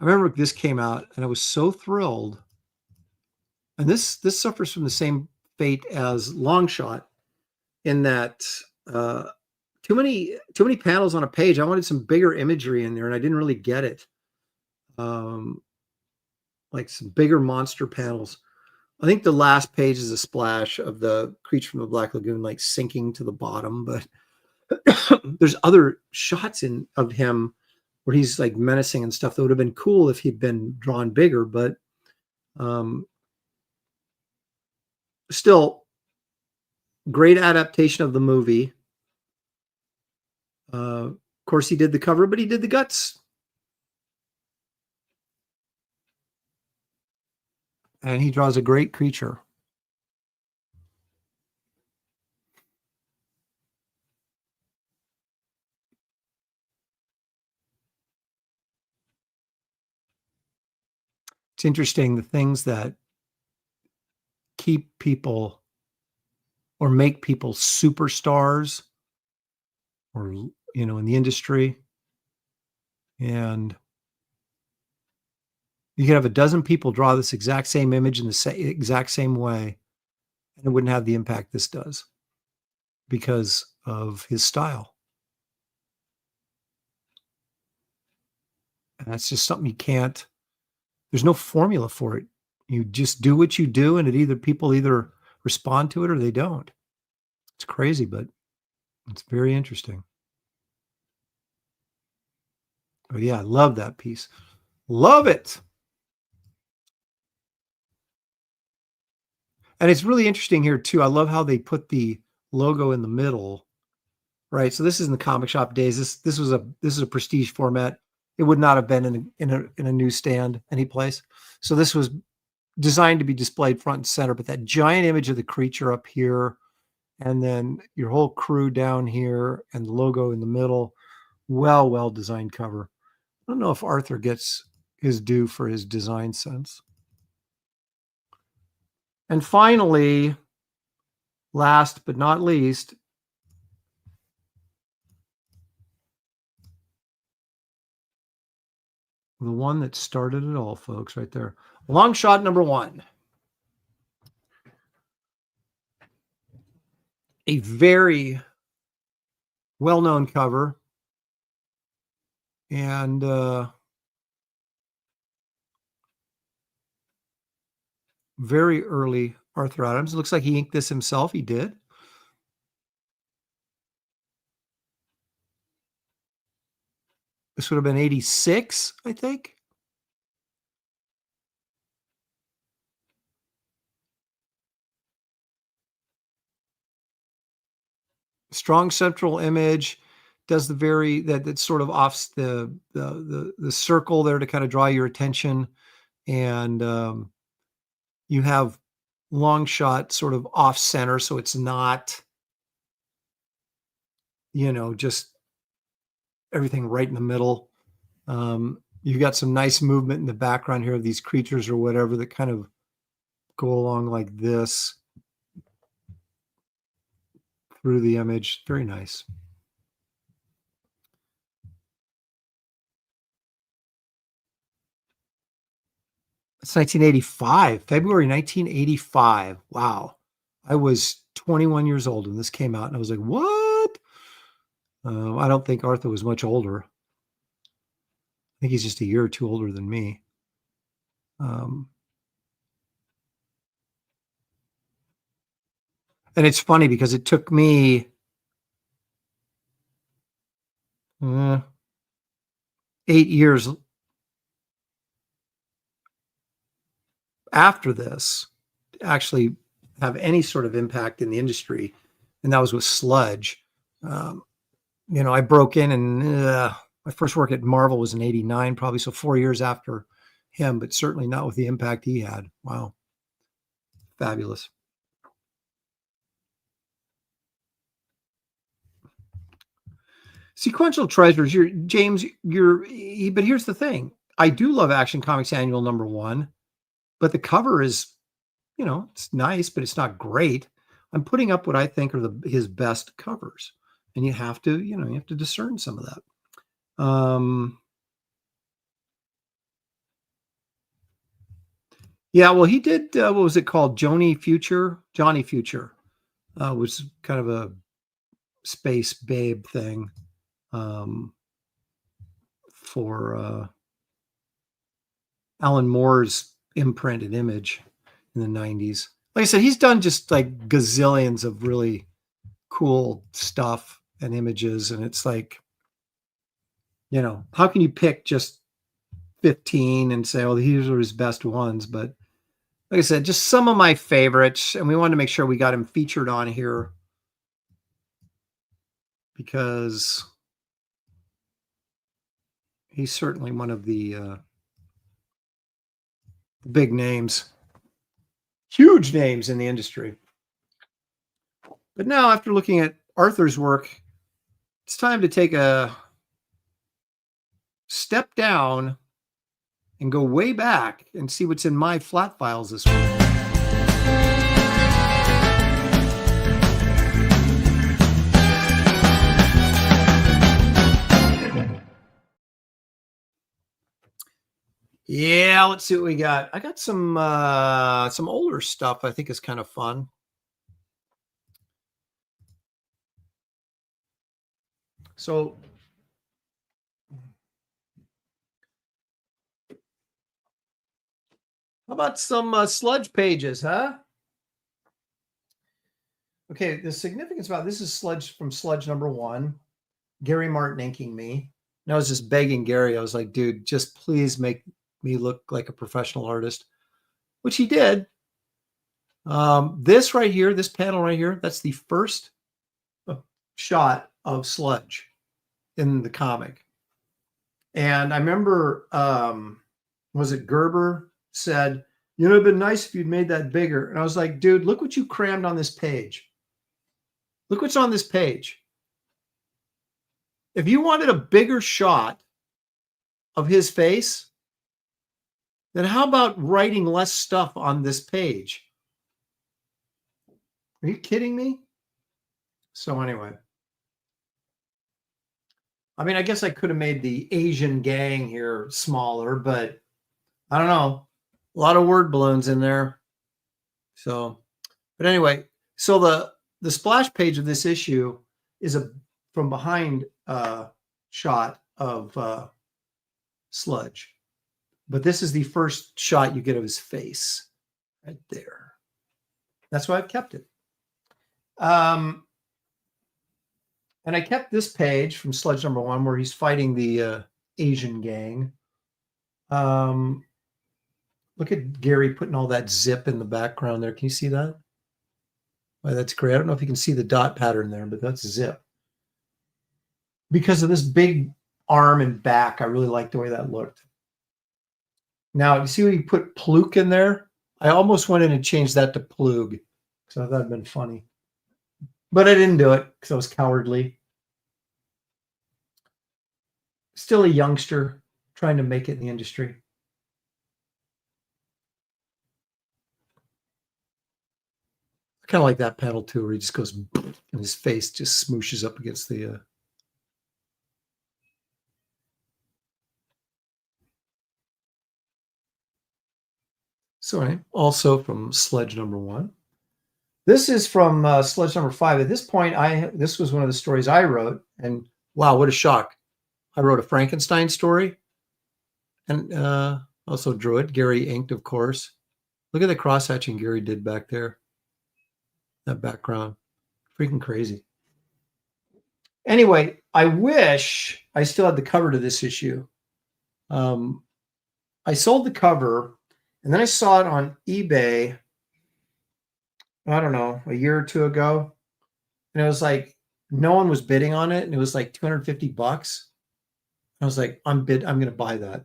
I remember this came out and I was so thrilled. And this suffers from the same fate as Longshot in that too many panels on a page. I wanted some bigger imagery in there and I didn't really get it. Like some bigger monster panels. I think the last page is a splash of the creature from the Black Lagoon like sinking to the bottom, but there's other shots of him where he's like menacing and stuff that would have been cool if he'd been drawn bigger, but still great adaptation of the movie. Of course, he did the cover, but he did the guts. And he draws a great creature. It's interesting, the things that keep people or make people superstars or, you know, in the industry. And you could have a dozen people draw this exact same image in the exact same way, and it wouldn't have the impact this does because of his style. And that's just something you can't, there's no formula for it. You just do what you do, and people either respond to it or they don't. It's crazy, but it's very interesting. Oh yeah, I love that piece. Love it. And it's really interesting here too. I love how they put the logo in the middle, right? So this is in the comic shop days. This is a prestige format. It would not have been in a newsstand anyplace. So this was designed to be displayed front and center. But that giant image of the creature up here, and then your whole crew down here, and the logo in the middle. Well designed cover. I don't know if Arthur gets his due for his design sense. And finally, last but not least, the one that started it all, folks, right there. Long shot number 1. A very well-known cover. And very early Arthur Adams. It looks like he inked this himself. He did. This would have been 86, I think. Strong central image, does the very that sort of offs the circle there to kind of draw your attention, and you have long shot sort of off center, so it's not, just everything right in the middle. You've got some nice movement in the background here of these creatures or whatever that kind of go along like this through the image. Very nice. It's 1985, February 1985. Wow. I was 21 years old when this came out, and I was like, what? I don't think Arthur was much older. I think he's just a year or two older than me. And it's funny because it took me 8 years after this to actually have any sort of impact in the industry, and that was with Sludge. I broke in, and my first work at Marvel was in 89, probably, so 4 years after him, but certainly not with the impact he had. Wow. Fabulous. Sequential Treasures, but here's the thing. I do love Action Comics Annual number 1, but the cover is, it's nice, but it's not great. I'm putting up what I think are his best covers, and you have to discern some of that. Yeah, well, he did, what was it called? Johnny Future was kind of a space babe thing for Alan Moore's imprint and Image in the 90s. Like I said, he's done just like gazillions of really cool stuff and images, and it's like, how can you pick just 15 and say, oh, these are his best ones? But like I said, just some of my favorites, and we wanted to make sure we got him featured on here because he's certainly one of the big names, huge names in the industry. But now, after looking at Arthur's work, it's time to take a step down and go way back and see what's in my flat files this week. Yeah, let's see what we got. I got some older stuff I think is kind of fun. So how about some Sludge pages, huh? Okay, the significance about this is Sludge from Sludge number 1, Gary Martin inking me, And I was just begging Gary. I was like, dude, just please make me look like a professional artist, which he did. This right here, this panel right here, that's the first shot of Sludge in the comic. And I remember, was it Gerber said, you know, it'd been nice if you'd made that bigger. And I was like, dude, look what you crammed on this page. Look what's on this page. If you wanted a bigger shot of his face, then how about writing less stuff on this page? Are you kidding me? So anyway, I mean, I guess I could have made the Asian gang here smaller, but I don't know. A lot of word balloons in there. So, but anyway, so the splash page of this issue is a from behind shot of Sludge. But this is the first shot you get of his face right there. That's why I've kept it. And I kept this page from Sludge number 1 where he's fighting the Asian gang. Look at Gary putting all that zip in the background there. Can you see that? Why, that's great. I don't know if you can see the dot pattern there, but that's zip. Because of this big arm and back, I really like the way that looked. Now, you see where you put Pluke in there? I almost went in and changed that to Plug because I thought that'd been funny. But I didn't do it because I was cowardly. Still a youngster trying to make it in the industry. I kind of like that panel too, where he just goes and his face just smooshes up against the So anyway, also from Sledge number 1. This is from Sledge number 5. At this point, this was one of the stories I wrote, and wow, what a shock! I wrote a Frankenstein story, and also drew it. Gary inked, of course. Look at the cross hatching Gary did back there. That background, freaking crazy. Anyway, I wish I still had the cover to this issue. I sold the cover. And then I saw it on eBay, I don't know, a year or two ago. And it was like, no one was bidding on it. And it was like $250. I was like, I'm going to buy that.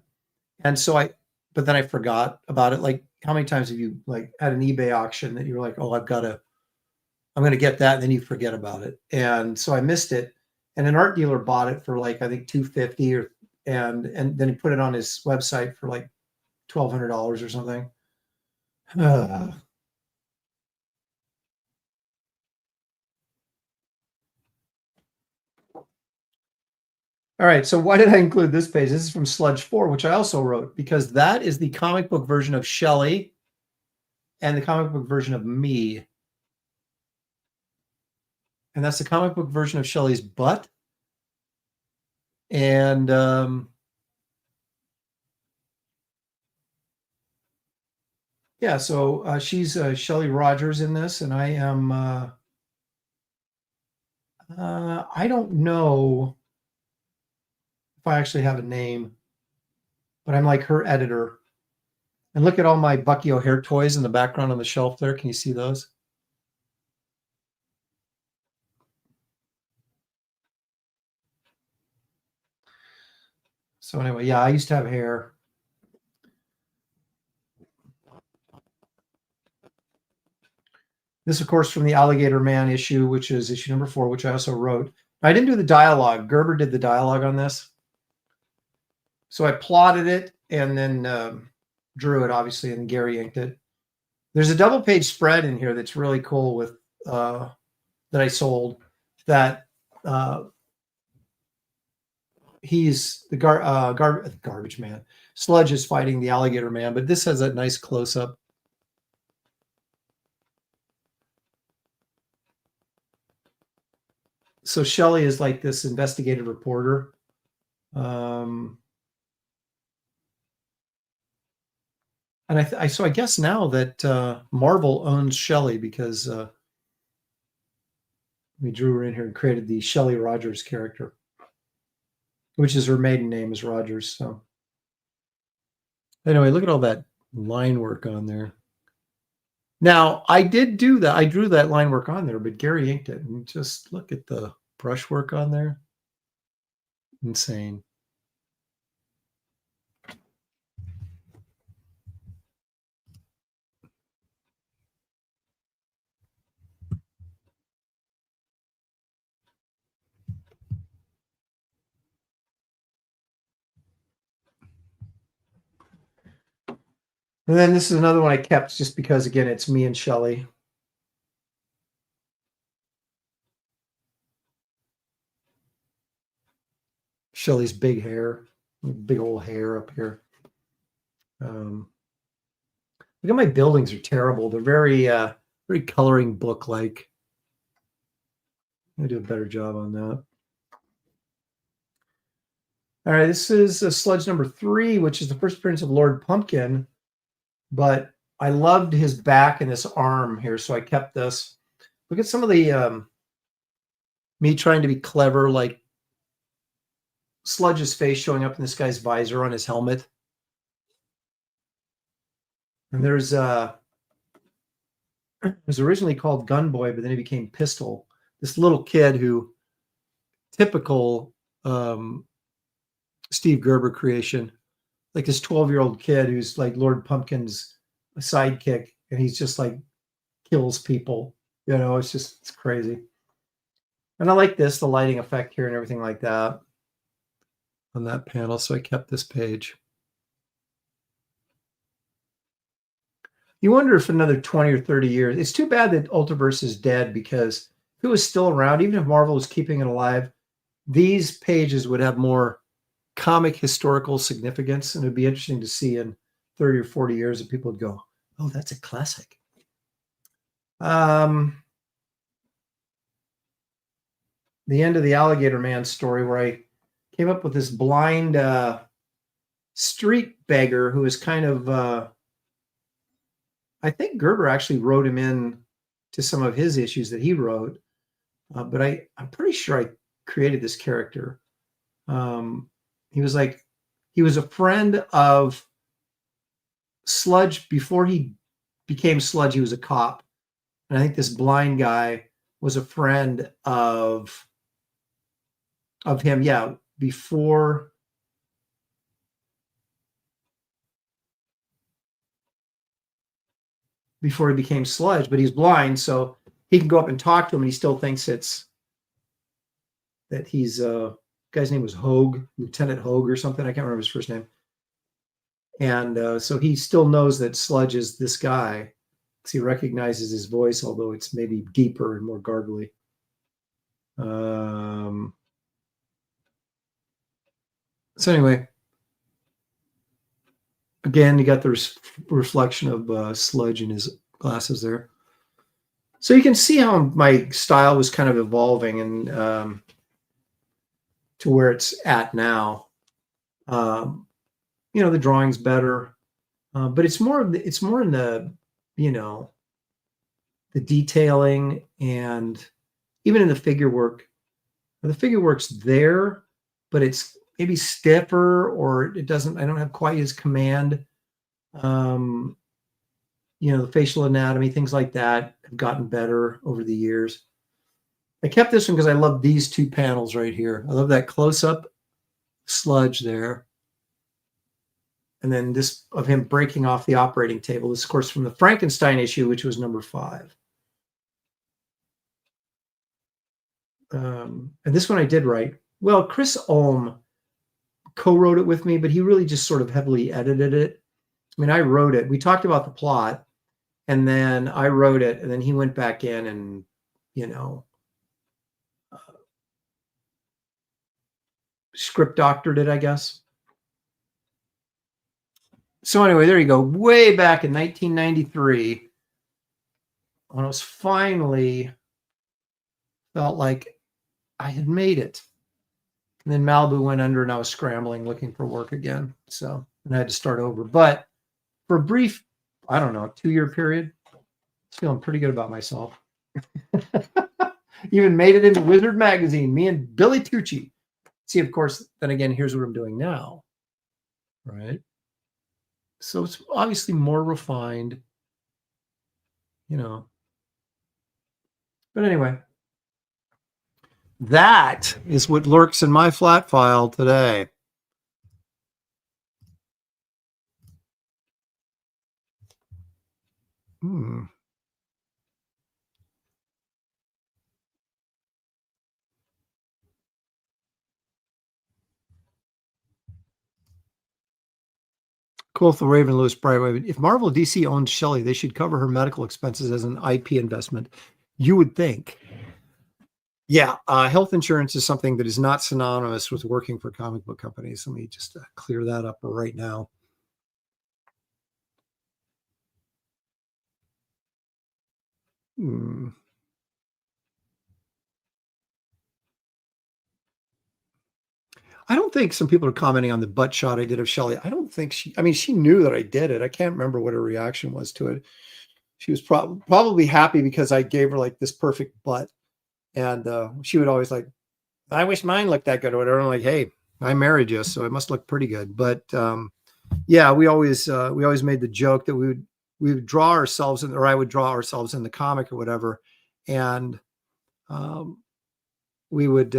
And so but then I forgot about it. Like, how many times have you like had an eBay auction that you were like, oh, I'm going to get that. And then you forget about it. And so I missed it. And an art dealer bought it for like, I think $250 and then he put it on his website for like $1,200 or something. All right, so why did I include this page? This is from Sludge 4, which I also wrote, because that is the comic book version of Shelley and the comic book version of me. And that's the comic book version of Shelley's butt. And yeah, so she's Shelley Rogers in this, and I am, I don't know if I actually have a name, but I'm like her editor. And look at all my Bucky O'Hare toys in the background on the shelf there. Can you see those? So anyway, yeah, I used to have hair. This, of course, from the Alligator Man issue, which is issue number 4, which I also wrote. I didn't do the dialogue. Gerber did the dialogue on this. So I plotted it and then drew it, obviously, and Gary inked it. There's a double-page spread in here that's really cool with that I sold. That he's the garbage man. Sludge is fighting the Alligator Man, but this has that nice close-up. So Shelley is like this investigative reporter. And so I guess now that Marvel owns Shelley because we drew her in here and created the Shelley Rogers character. which is her maiden name is Rogers. So anyway, look at all that line work on there. Now, I did do that. I drew that line work on there, but Gary inked it. And just look at the brush work on there. Insane. And then this is another one I kept just because, again, it's me and Shelley. Shelley's big hair, big old hair up here. Look at my buildings are terrible. They're very coloring book like. I'm gonna do a better job on that. All right, this is sludge number 3, which is the first appearance of Lord Pumpkin. But I loved his back and his arm here, so I kept this. Look at some of the me trying to be clever, like Sludge's face showing up in this guy's visor on his helmet. And it was originally called Gunboy, but then he became Pistol. This little kid who, typical Steve Gerber creation, like this 12-year-old kid who's like Lord Pumpkin's sidekick, and he's just like kills people. You know, it's crazy. And I like this, the lighting effect here and everything like that on that panel. So I kept this page. You wonder if another 20 or 30 years, it's too bad that Ultraverse is dead, because if it was still around, even if Marvel was keeping it alive, these pages would have more comic historical significance, and it'd be interesting to see in 30 or 40 years that people would go, oh, that's a classic. The end of the Alligator Man story, where I came up with this blind street beggar who is kind of I think Gerber actually wrote him in to some of his issues that he wrote, but I'm pretty sure I created this character. He was a friend of Sludge before he became Sludge. He was a cop, and I think this blind guy was a friend of him. Yeah, before. Before he became Sludge, but he's blind, so he can go up and talk to him, and he still thinks that he's guy's name was Hogue, Lieutenant Hogue or something. I can't remember his first name. And so he still knows that Sludge is this guy, because he recognizes his voice, although it's maybe deeper and more gargly. So anyway, again, you got the reflection of Sludge in his glasses there. So you can see how my style was kind of evolving and to where it's at now. You know, the drawing's better, but it's more in the, you know, the detailing, and even in the figure work. The figure work's there, but it's maybe stiffer, or I don't have quite as command. You know, the facial anatomy, things like that have gotten better over the years. I kept this one because I love these two panels right here. I love that close-up Sludge there. And then this of him breaking off the operating table. This, of course, from the Frankenstein issue, which was number 5. And this one I did write. Well, Chris Ulm co-wrote it with me, but he really just sort of heavily edited it. I mean, I wrote it. We talked about the plot, and then I wrote it, and then he went back in and, you know, script doctored it, I guess. So anyway, there you go. Way back in 1993, when I was finally felt like I had made it. And then Malibu went under, and I was scrambling, looking for work again. So, and I had to start over. But for a brief, I don't know, 2-year period, I was feeling pretty good about myself. Even made it into Wizard magazine, me and Billy Tucci. See, of course, then again, here's what I'm doing now, right? So it's obviously more refined, you know. But anyway, that is what lurks in my flat file today. Hmm. Cool. The Raven Lewis Brightway. If Marvel DC owns Shelley, they should cover her medical expenses as an IP investment. You would think. Yeah, health insurance is something that is not synonymous with working for comic book companies. Let me just clear that up right now. Hmm. I don't think some people are commenting on the butt shot I did of Shelley. I don't think she, I mean, she knew that I did it. I can't remember what her reaction was to it. She was probably happy because I gave her like this perfect butt. And she would always like, I wish mine looked that good or whatever. I'm like, hey, I married you, so it must look pretty good. But yeah, we always made the joke that we would draw ourselves in, or I would draw ourselves in the comic or whatever. And we would,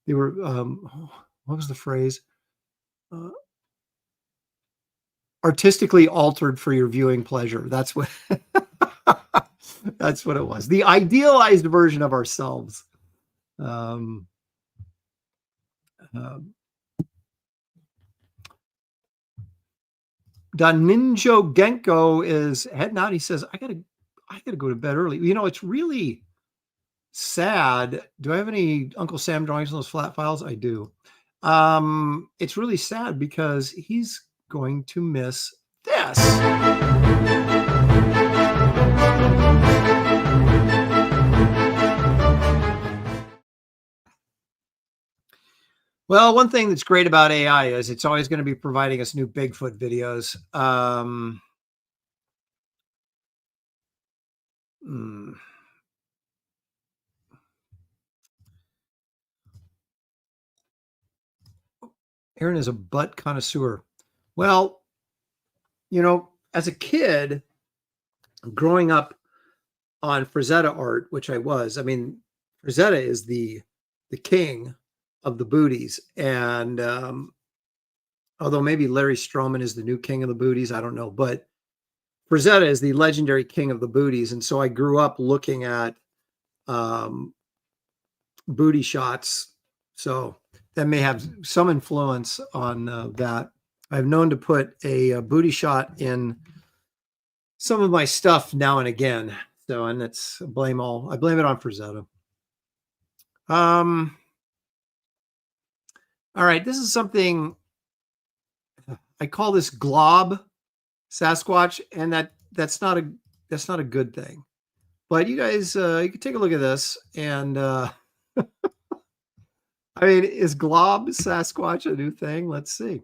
they were, what was the phrase? Artistically altered for your viewing pleasure. That's what that's what it was. The idealized version of ourselves. Um, Ninjo Genko is heading out. He says, I gotta go to bed early. You know, it's really sad. Do I have any Uncle Sam drawings on those flat files? I do. It's really sad because he's going to miss this. Well, one thing that's great about AI is it's always going to be providing us new Bigfoot videos. Aaron is a butt connoisseur. Well, you know, as a kid, growing up on Frazetta art, which I was, I mean, Frazetta is the king of the booties. And although maybe Larry Stroman is the new king of the booties, I don't know. But Frazetta is the legendary king of the booties. And so I grew up looking at booty shots. So that may have some influence on that. I've known to put a booty shot in some of my stuff now and again. So, and I blame it on Frazetta. All right, this is something I call this glob Sasquatch, and that's not a good thing. But you guys, you can take a look at this, and I mean, is glob Sasquatch a new thing? Let's see.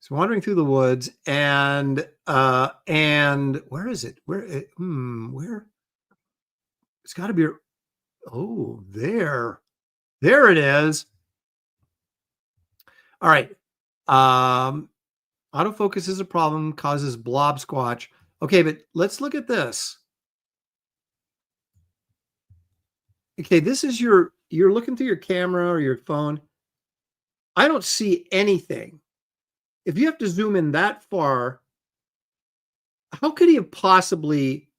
So wandering through the woods, and where is it? Where? It's got to be. Oh, there it is. All right. Autofocus is a problem, causes blob squatch. Okay, but let's look at this. Okay, this is you're looking through your camera or your phone. I don't see anything. If you have to zoom in that far, how could he have possibly,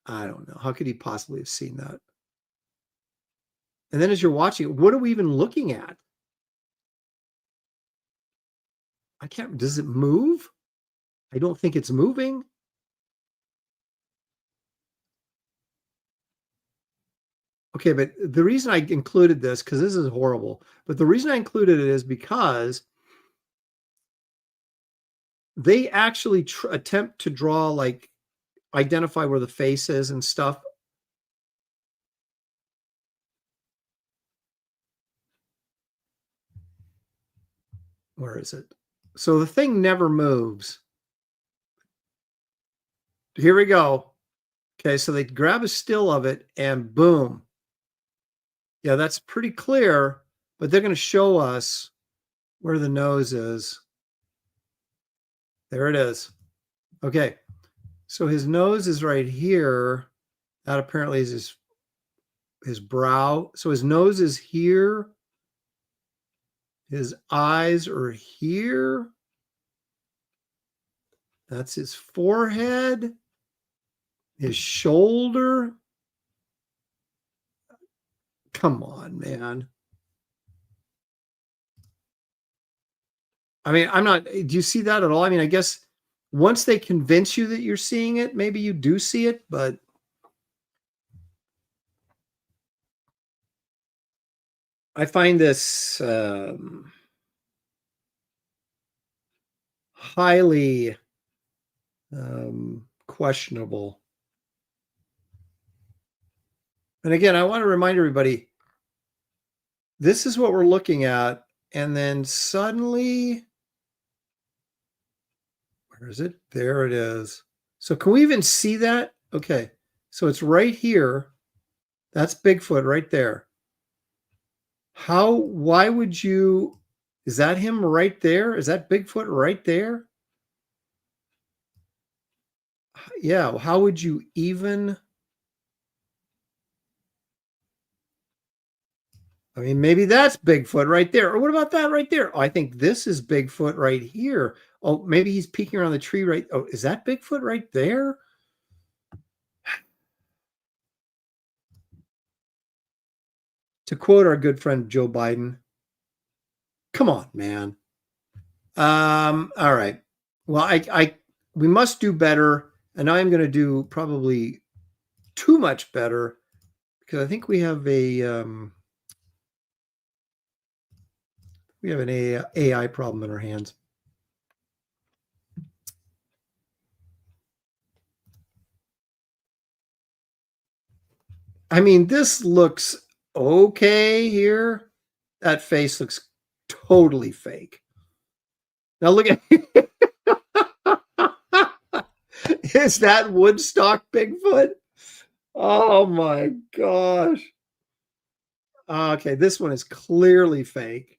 I don't know, how could he possibly have seen that? And then as you're watching, what are we even looking at? I can't, does it move? I don't think it's moving. Okay, but the reason I included this, because this is horrible, but the reason I included it is because they actually attempt to draw, like, identify where the face is and stuff. Where is it? So the thing never moves. Here we go. Okay, so they grab a still of it and boom. Yeah, that's pretty clear, but they're going to show us where the nose is. There it is. Okay. So his nose is right here. That apparently is his brow. So his nose is here. His eyes are here. That's his forehead. His shoulder. Come on, man. I mean, I'm not, do you see that at all? I mean, I guess once they convince you that you're seeing it, maybe you do see it, but I find this highly questionable. And again, I want to remind everybody, this is what we're looking at. And then suddenly, where is it? There it is. So can we even see that? Okay. So it's right here. That's Bigfoot right there. Why would you, is that him right there? Is that Bigfoot right there? Yeah. How would you even, I mean, maybe that's Bigfoot right there. Or what about that right there? Oh, I think this is Bigfoot right here. Oh, maybe he's peeking around the tree right. Oh, is that Bigfoot right there? To quote our good friend Joe Biden, come on, man. All right. Well, we must do better, and I'm going to do probably too much better because I think we have an AI problem in our hands. I mean, this looks okay here. That face looks totally fake. Now look at is that Woodstock Bigfoot? Oh my gosh. Okay, this one is clearly fake.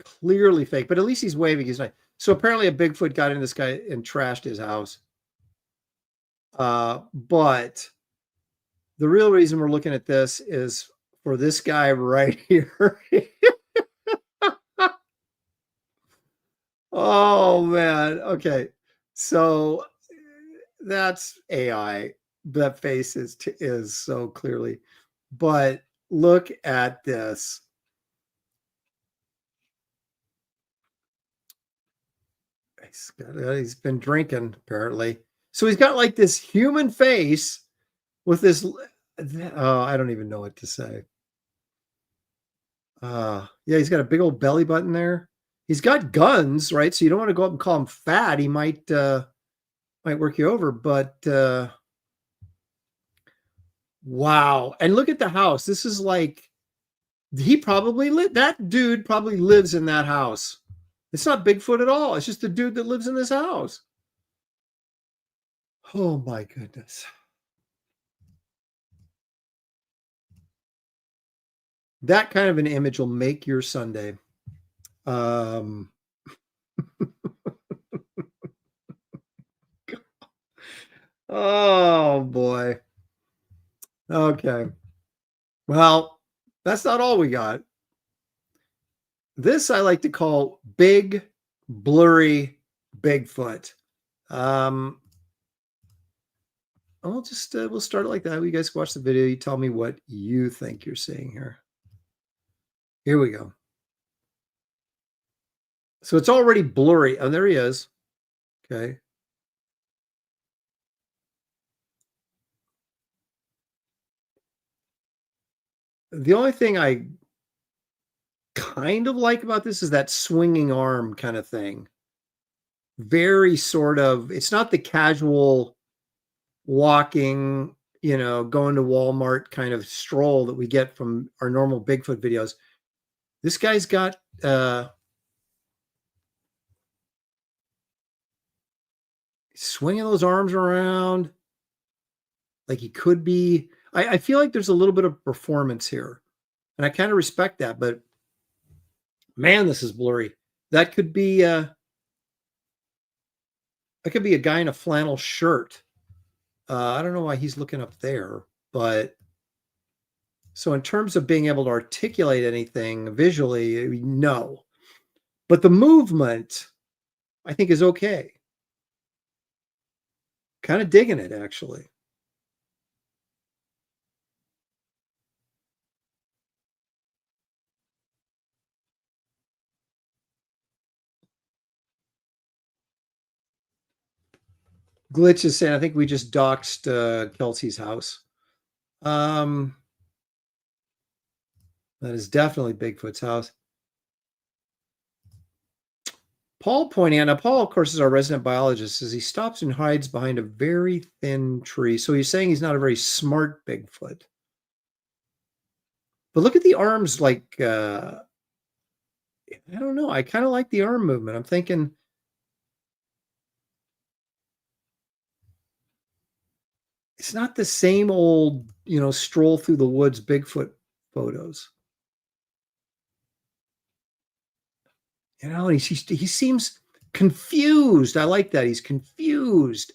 Clearly fake, but at least he's waving. He's nice. So apparently a Bigfoot got in this guy and trashed his house. But the real reason we're looking at this is for this guy right here. Oh man. Okay. So that's AI. That face is so clearly. But look at this. He's been drinking apparently. So he's got like this human face with this. I don't even know what to say. Yeah, he's got a big old belly button there. He's got guns, right? So you don't want to go up and call him fat. He might work you over. But wow! And look at the house. This is like that dude probably lives in that house. It's not Bigfoot at all. It's just the dude that lives in this house. Oh my goodness. That kind of an image will make your Sunday. Oh boy. Okay. Well, that's not all we got. This I like to call big, blurry Bigfoot. We'll start it like that. You guys watch the video. You tell me what you think you're seeing here. Here we go. So it's already blurry. Oh, there he is. Okay. The only thing I kind of like about this is that swinging arm kind of thing. Very sort of, it's not the casual walking, going to Walmart kind of stroll that we get from our normal Bigfoot videos. This guy's got he's swinging those arms around like he could be. I feel like there's a little bit of performance here, and I kind of respect that. But man, this is blurry. That could be a guy in a flannel shirt. I don't know why he's looking up there, but so in terms of being able to articulate anything visually, no. But the movement, I think, is okay. Kind of digging it, actually. Glitch is saying, I think we just doxed Kelsey's house. That is definitely Bigfoot's house. Paul pointing out, now Paul, of course, is our resident biologist, says he stops and hides behind a very thin tree. So he's saying he's not a very smart Bigfoot. But look at the arms, like, I don't know. I kind of like the arm movement. I'm thinking, it's not the same old, stroll through the woods Bigfoot photos. He seems confused. I like that. He's confused.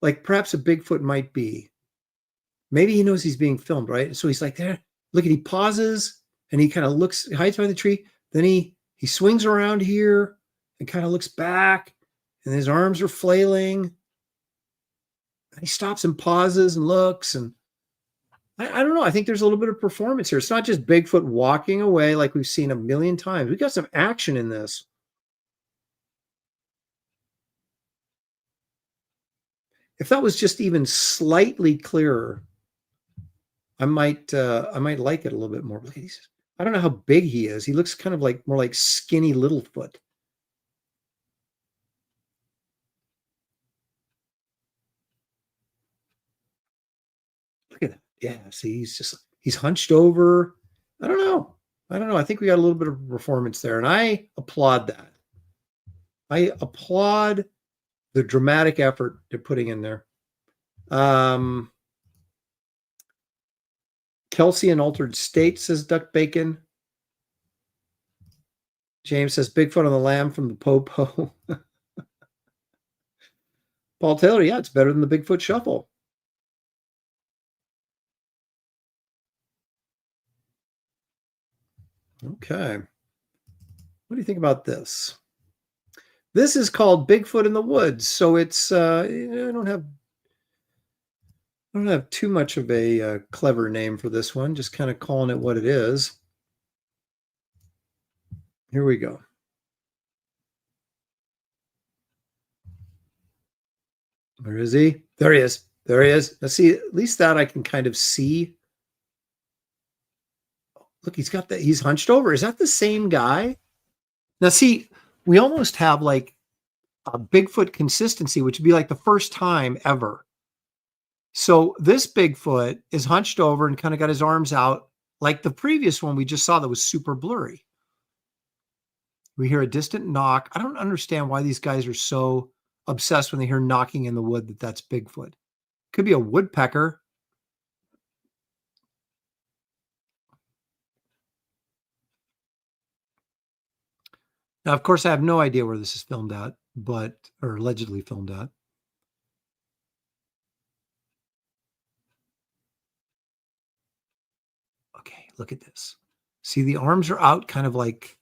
Like perhaps a Bigfoot might be. Maybe he knows he's being filmed, right? So he's like, there, look, he pauses and he kind of looks, hides behind the tree. Then he swings around here and kind of looks back, and his arms are flailing. He stops and pauses and looks, and I don't know. I think there's a little bit of performance here. It's not just Bigfoot walking away like we've seen a million times. We got some action in this. If that was just even slightly clearer, I might like it a little bit more. I don't know how big he is. He looks kind of like more like skinny Littlefoot. Look at that. Yeah, see, he's hunched over. I don't know. I think we got a little bit of performance there, and I applaud that. I applaud the dramatic effort they're putting in there. Kelsey in Altered State, says Duck Bacon. James says Bigfoot on the lamb from the Popo. Paul Taylor, yeah, it's better than the Bigfoot Shuffle. Okay. What do you think about this? This is called Bigfoot in the Woods. So it's, I don't have too much of a clever name for this one, just kind of calling it what it is. Here we go. Where is he? There he is. There he is. Let's see, at least that I can kind of see. Look, he's got that. He's hunched over. Is that the same guy? Now, see, we almost have like a Bigfoot consistency, which would be like the first time ever. So this Bigfoot is hunched over and kind of got his arms out like the previous one we just saw that was super blurry. We hear a distant knock. I don't understand why these guys are so obsessed when they hear knocking in the wood that's Bigfoot. Could be a woodpecker. Now, of course, I have no idea where this is filmed at, or allegedly filmed at. Okay, look at this. See, the arms are out kind of like,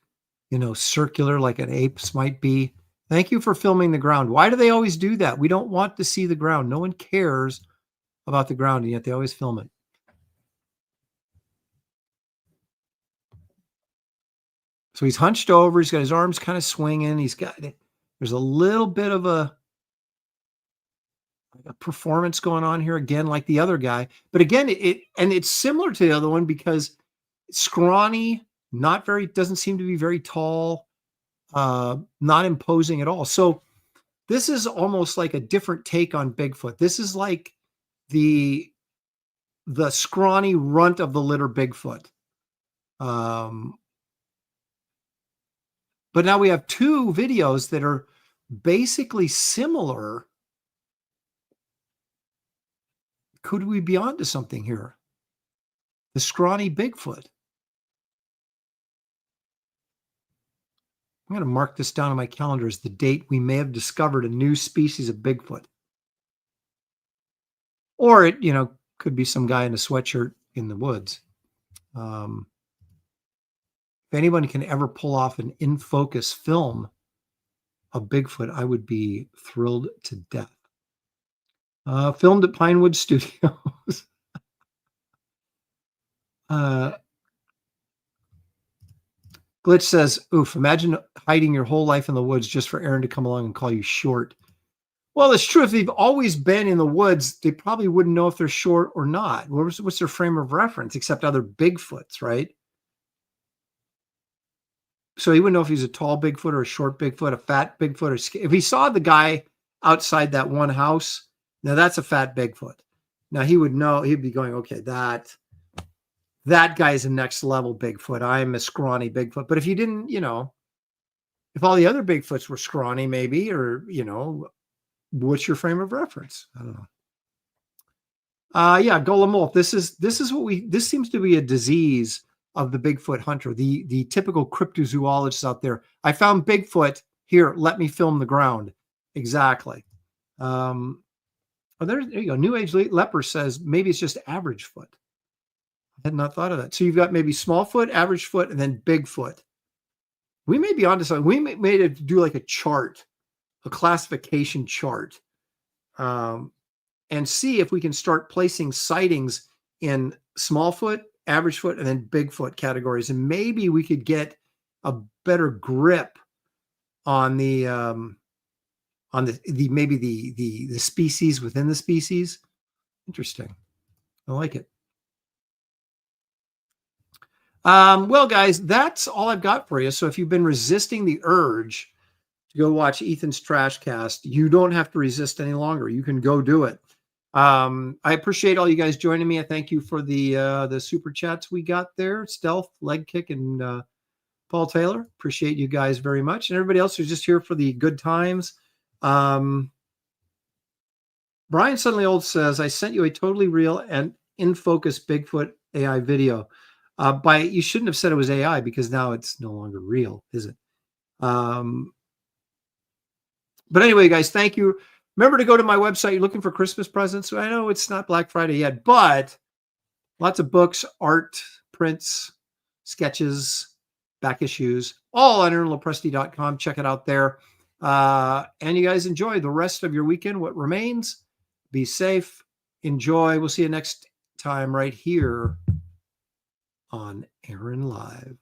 circular, like an ape's might be. Thank you for filming the ground. Why do they always do that? We don't want to see the ground. No one cares about the ground, and yet they always film it. So he's hunched over. He's got his arms kind of swinging. There's a little bit of a performance going on here again, like the other guy. But again, it's similar to the other one because scrawny, doesn't seem to be very tall, not imposing at all. So this is almost like a different take on Bigfoot. This is like the scrawny runt of the litter Bigfoot. But now we have two videos that are basically similar could we be onto something here? The scrawny Bigfoot. I'm going to mark this down on my calendar as the date we may have discovered a new species of Bigfoot. Or it, could be some guy in a sweatshirt in the woods. If anyone can ever pull off an in-focus film of Bigfoot, I would be thrilled to death. Filmed at Pinewood Studios. Glitch says, oof, imagine hiding your whole life in the woods just for Aaron to come along and call you short. Well, it's true. If they've always been in the woods, they probably wouldn't know if they're short or not. What's their frame of reference except other Bigfoots, right? So he wouldn't know if he's a tall Bigfoot or a short Bigfoot, a fat Bigfoot. If he saw the guy outside that one house, now that's a fat Bigfoot. Now he would know, he'd be going, okay, that guy's a next level Bigfoot. I'm a scrawny Bigfoot. But if you didn't, if all the other Bigfoots were scrawny, maybe, or, what's your frame of reference? I don't know. Yeah, Golem Wolf. This seems to be a disease of the Bigfoot hunter, the typical cryptozoologist out there. I found Bigfoot here. Let me film the ground. Exactly. There you go. New Age Leper says maybe it's just average foot. I had not thought of that. So you've got maybe small foot, average foot, and then Bigfoot. We may be onto something. We may do like a chart, a classification chart, and see if we can start placing sightings in small foot, average foot, and then Bigfoot categories. And maybe we could get a better grip on the species within the species. Interesting. I like it. Well, guys, that's all I've got for you. So if you've been resisting the urge to go watch Ethan's Trash Cast, you don't have to resist any longer. You can go do it. I appreciate all you guys joining me. I thank you for the super chats we got there. Stealth, Leg Kick, and Paul Taylor. Appreciate you guys very much. And everybody else who's just here for the good times. Brian Suddenly Old says, I sent you a totally real and in focus Bigfoot AI video. You shouldn't have said it was AI because now it's no longer real, is it? But anyway, guys, thank you. Remember to go to my website. You're looking for Christmas presents. I know it's not Black Friday yet, but lots of books, art, prints, sketches, back issues, all on aaronlopresti.com. Check it out there. And you guys enjoy the rest of your weekend, what remains. Be safe. Enjoy. We'll see you next time right here on Aaron Live.